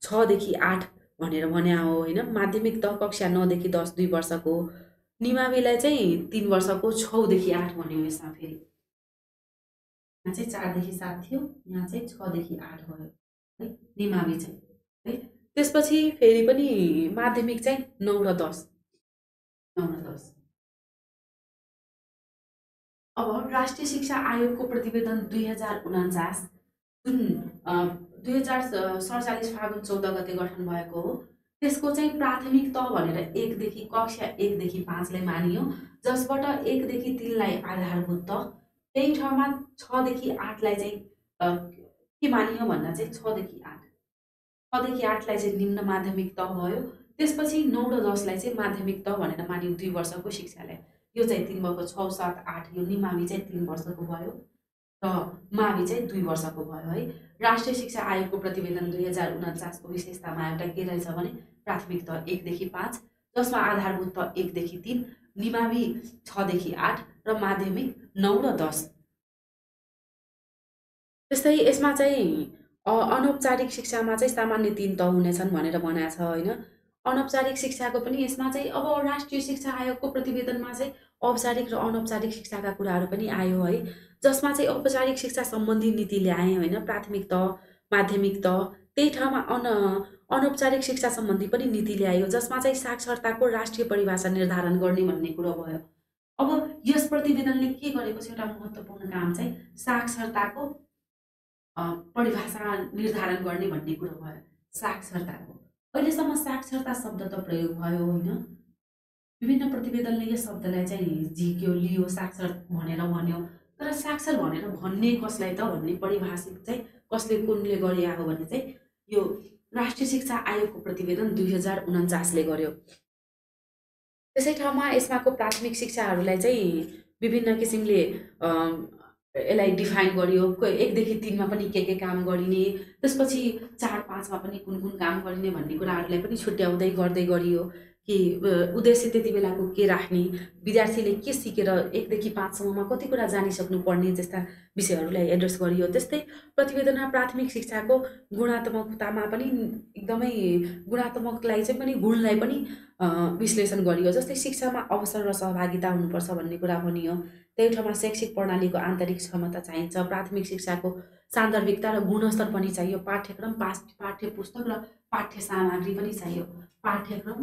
6 देखि 8 भनेर भन्या हो होइन। माध्यमिक तह कक्षा 9 देखि 10 2 वर्षको, निमावीलाई चाहिँ 3 वर्षको 6 देखि 8 भन्यो। यसमा फेरि यहाँ चाहिँ 4 देखि 7 थियो, यहाँ चाहिँ 6 देखि 8 भयो है निमावी चाहिँ है। त्यसपछि फेरि पनि माध्यमिक चाहिँ 9 र 10, 9 र 10। अब राष्ट्रिय शिक्षा आयोगको प्रतिवेदन 2049 जुन 2047 फागुन 14 गते गठन भएको हो, त्यसको चाहिँ प्राथमिक तह भनेर 1 देखि कक्षा 1 देखि 5 लाई मानियो, जसबाट 1 देखि 3 लाई आधारभूत तह, त्यही ठाउँमा 6 देखि 8 लाई चाहिँ के मानियो भन्दा चाहिँ 6 देखि 8, 6 देखि 8 लाई चाहिँ निम्न माध्यमिक तह भयो। त्यसपछि 9 र 10 लाई चाहिँ माध्यमिक तह भनेर मानियो 2 वर्षको शिक्षालाई। यो चाहिँ 3 भएको 6, 7, 8 यो निमावि चाहिँ 3 वर्षको भयो र मावि चाहिँ 2 वर्षको भयो है। राष्ट्रिय शिक्षा आयोगको प्रतिवेदन 2049 को विशेषतामा एउटा के रहेछ भने प्राथमिक तह 1 देखि 5, जसमा आधारभूत तह 1 देखि 3, निमावि 6 देखि 8 र माध्यमिक 9 र 10। त्यस्तै यसमा चाहिँ अनौपचारिक शिक्षामा चाहिँ सामान्य 3 तह हुनेछन् भनेर भनेको छ होइन। अनौपचारिक शिक्षाको पनि यसमा चाहिँ अब राष्ट्रिय शिक्षा आयोगको प्रतिवेदनमा चाहिँ औपचारिक र अनौपचारिक शिक्षाका कुराहरू पनि आयो है, जसमा चाहिँ औपचारिक शिक्षा सम्बन्धी नीति ल्याए होइन, प्राथमिक तह, माध्यमिक तह। त्यही ठाउँमा अनौपचारिक शिक्षा सम्बन्धी पनि नीति ल्यायो, जसमा चाहिँ साक्षरताको राष्ट्रिय परिभाषा निर्धारण गर्ने भन्ने कुरो भयो। अब यस प्रतिवेदनले के गरेको छ, एउटा महत्त्वपूर्ण काम चाहिँ साक्षरताको परिभाषा निर्धारण गर्ने भन्ने कुरो भयो। साक्षरताको अहिलेसम्म साक्षरता शब्द त प्रयोग भयो होइन, विभिन्न प्रतिवेदनले यस शब्दलाई चाहिँ झिक्यो, लियो, साक्षर भनेर भन्यो, तर साक्षर भनेर भन्ने कसलाई त भन्ने परिभाषित चाहिँ कसले कुनले गरे हो भने चाहिँ यो राष्ट्रिय शिक्षा आयोगको प्रतिवेदन 2049 ले गर्यो। त्यसै ठाउँमा यसमाको प्राथमिक शिक्षाहरूलाई चाहिँ विभिन्न किसिमले यसलाई डिफाइन गरियो। 1 देखि 3 मा पनि के काम गरिने, त्यसपछि 4, 5 मा पनि कुन कुन काम गरिने भन्ने कुराहरूलाई पनि छुट्याउँदै गर्दै गरियो कि उद्देश्य त्यति बेलाको के राख्ने, विद्यार्थीले के सिकेर 1 देखि 5 सम्ममा कति कुरा जानिसक्नु पर्ने जस्ता विषयहरूलाई एड्रेस गरियो। त्यस्तै प्रतिवेदनमा प्राथमिक शिक्षाको गुणात्मकतामा पनि एकदमै गुणात्मकलाई चाहिँ पनि गुणलाई पनि विश्लेषण गरियो। जस्तै शिक्षामा अवसर र सहभागिता हुनुपर्छ भन्ने कुरा भनियो। त्यही ठाउँमा शैक्षिक प्रणालीको आन्तरिक क्षमता चाहिन्छ, प्राथमिक शिक्षाको सान्दर्भिकता र गुणस्तर पनि चाहियो, पाठ्यक्रम, पाठ्य पुस्तक र पाठ्य सामग्री पनि चाहियो। पाठ्यक्रम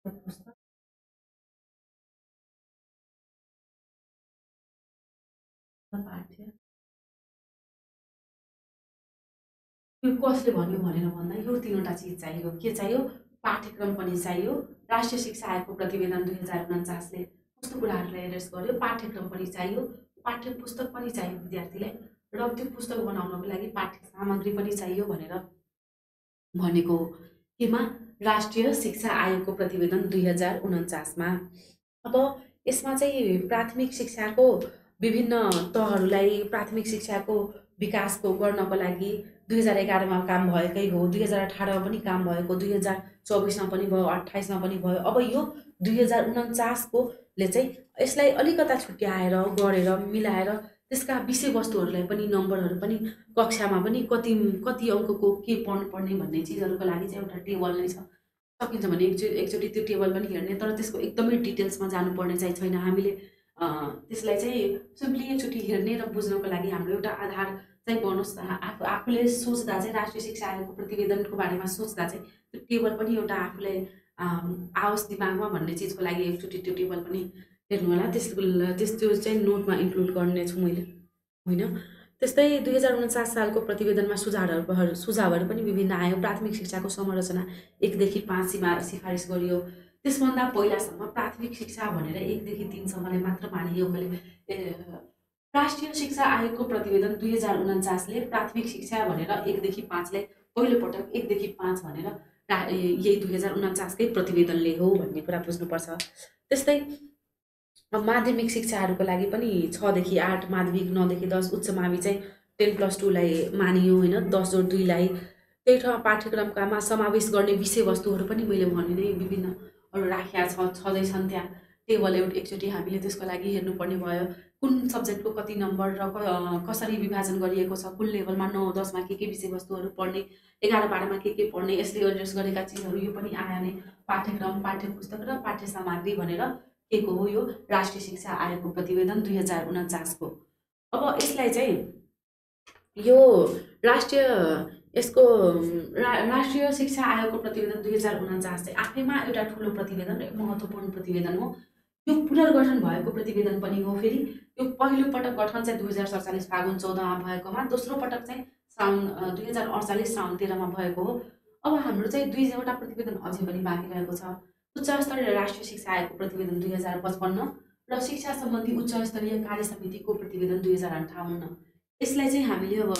पुस्तक र पाठ्य, यो कसले भन्यो भनेर भन्दा यो 3वटा चिज चाहियो। के चाहियो? पाठ्यक्रम पनि चाहियो। राष्ट्रिय शिक्षा आयोगको प्रतिवेदन 2049 ले कस्तो कुराहरूलाई एड्रेस गर्यो, पाठ्यक्रम पनि चाहियो, पाठ्य पुस्तक पनि चाहियो विद्यार्थीलाई, र त्यो पुस्तक बनाउनको लागि पाठ्य सामग्री पनि चाहियो भनेर भनेको हो। केमा? राष्ट्रिय शिक्षा आयोगको प्रतिवेदन 2049 मा। अब यसमा चाहिँ प्राथमिक शिक्षाको विभिन्न तहहरूलाई प्राथमिक शिक्षाको विकासको गर्नको लागि 2011 मा काम भएकै हो, 2018 मा पनि काम भएको, 2024 मा पनि भयो, 28 मा पनि भयो। अब यो 2049 को ले चाहिँ यसलाई अलिकता छुट्याएर गरेर मिलाएर त्यसका विषयवस्तुहरूलाई पनि नम्बरहरू पनि कक्षामा पनि कति कति अङ्कको के पढ्नुपर्ने भन्ने चिजहरूको लागि चाहिँ एउटा टेबल नै छ। सकिन्छ भने एकचोटि त्यो टेबल पनि हेर्ने, तर त्यसको एकदमै डिटेल्समा जानुपर्ने चाहिँ छैन। हामीले त्यसलाई चाहिँ सिम्पली एकचोटि हेर्ने र बुझ्नको लागि हाम्रो एउटा आधार चाहिँ बनोस् न। आफूले सोच्दा चाहिँ राष्ट्रिय शिक्षा आयोगको प्रतिवेदनको बारेमा सोच्दा चाहिँ त्यो टेबल पनि एउटा आफूले आओस् दिमागमा भन्ने चिजको लागि एकचोटि त्यो टेबल पनि हेर्नु होला। त्यो चाहिँ नोटमा इन्क्लुड गर्नेछु मैले होइन। त्यस्तै 2049 सालको प्रतिवेदनमा सुझावहरू पनि विभिन्न आयो। प्राथमिक शिक्षाको संरचना 1 देखि 5 सिफारिस गरियो। त्यसभन्दा पहिलासम्म प्राथमिक शिक्षा भनेर 1 देखि 3 सम्मलाई मात्र मानियो। राष्ट्रिय शिक्षा आयोगको प्रतिवेदन 2049 ले प्राथमिक शिक्षा भनेर 1 देखि 5 लाई पहिलोपटक 1 देखि 5 भनेर यही 2049 कै प्रतिवेदनले हो भन्ने कुरा बुझ्नुपर्छ। त्यस्तै माध्यमिक शिक्षाहरूको लागि पनि 6 देखि 8, माध्यमिक 9 देखि 10, उच्च मावि चाहिँ 10+2 लाई मानियो होइन, 10+2 लाई। त्यही ठाउँमा पाठ्यक्रमकामा समावेश गर्ने विषयवस्तुहरू पनि मैले भने नै विभिन्नहरू राखेका छँदैछन्। त्यहाँ टेबल एकचोटि हामीले त्यसको लागि हेर्नुपर्ने भयो। कुन सब्जेक्टको कति नम्बर र कसरी विभाजन गरिएको छ, कुन लेभलमा 9, 10 मा के विषयवस्तुहरू पढ्ने, 11, 12 मा के पढ्ने, यसले एड्रेस गरेका चिजहरू यो पनि आयो नै। पाठ्यक्रम, पाठ्य पुस्तक र पाठ्य सामग्री भनेर के को हो? यो राष्ट्रिय शिक्षा आयोगको प्रतिवेदन 2049 को। अब यसलाई चाहिँ यो राष्ट्रिय यसको राष्ट्रिय शिक्षा आयोगको प्रतिवेदन 2049 चाहिँ आफैमा एउटा ठुलो प्रतिवेदन र एक महत्त्वपूर्ण प्रतिवेदन हो। यो पुनर्गठन भएको प्रतिवेदन पनि हो। फेरि यो पहिलो पटक गठन चाहिँ 2047 फागुन 14मा भएकोमा दोस्रो पटक चाहिँ साउन 2048 साउन 13मा भएको हो। अब हाम्रो चाहिँ 2वटा प्रतिवेदन अझै पनि बाँकी रहेको छ। उच्च स्तरीय राष्ट्रिय शिक्षा आयोगको प्रतिवेदन 2055 र शिक्षा सम्बन्धी उच्च स्तरीय कार्य समितिको प्रतिवेदन 2058। यसलाई चाहिँ हामीले अब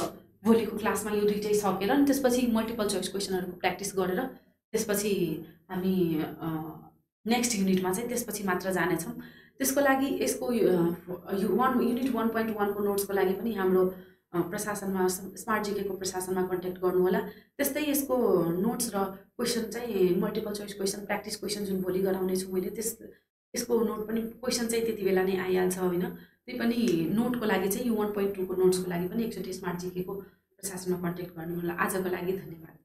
भोलिको क्लासमा यो दुइटै सकेर अनि त्यसपछि मल्टिपल चोइस क्वेसनहरूको प्र्याक्टिस गरेर त्यसपछि हामी नेक्स्ट युनिटमा चाहिँ त्यसपछि मात्र जानेछौँ। त्यसको लागि यसको युनिट 1.1 को नोट्सको लागि पनि हाम्रो प्रशासनमा स्मार्ट जीकेको प्रशासनमा कन्ट्याक्ट गर्नुहोला। त्यस्तै यसको नोट्स र क्वेसन चाहिँ multiple choice question practice question जुन भोलि गराउने छु मैले त्यसको नोट पनि क्वेसन चाहिँ त्यति बेला नै आइहाल्छ होइन। त्यही पनि नोटको लागि चाहिँ यो 1.2 को नोट्सको लागि पनि एकचोटि स्मार्ट जीकेको प्रशासनमा कन्ट्याक्ट गर्नुहोला। आजको लागि धन्यवाद।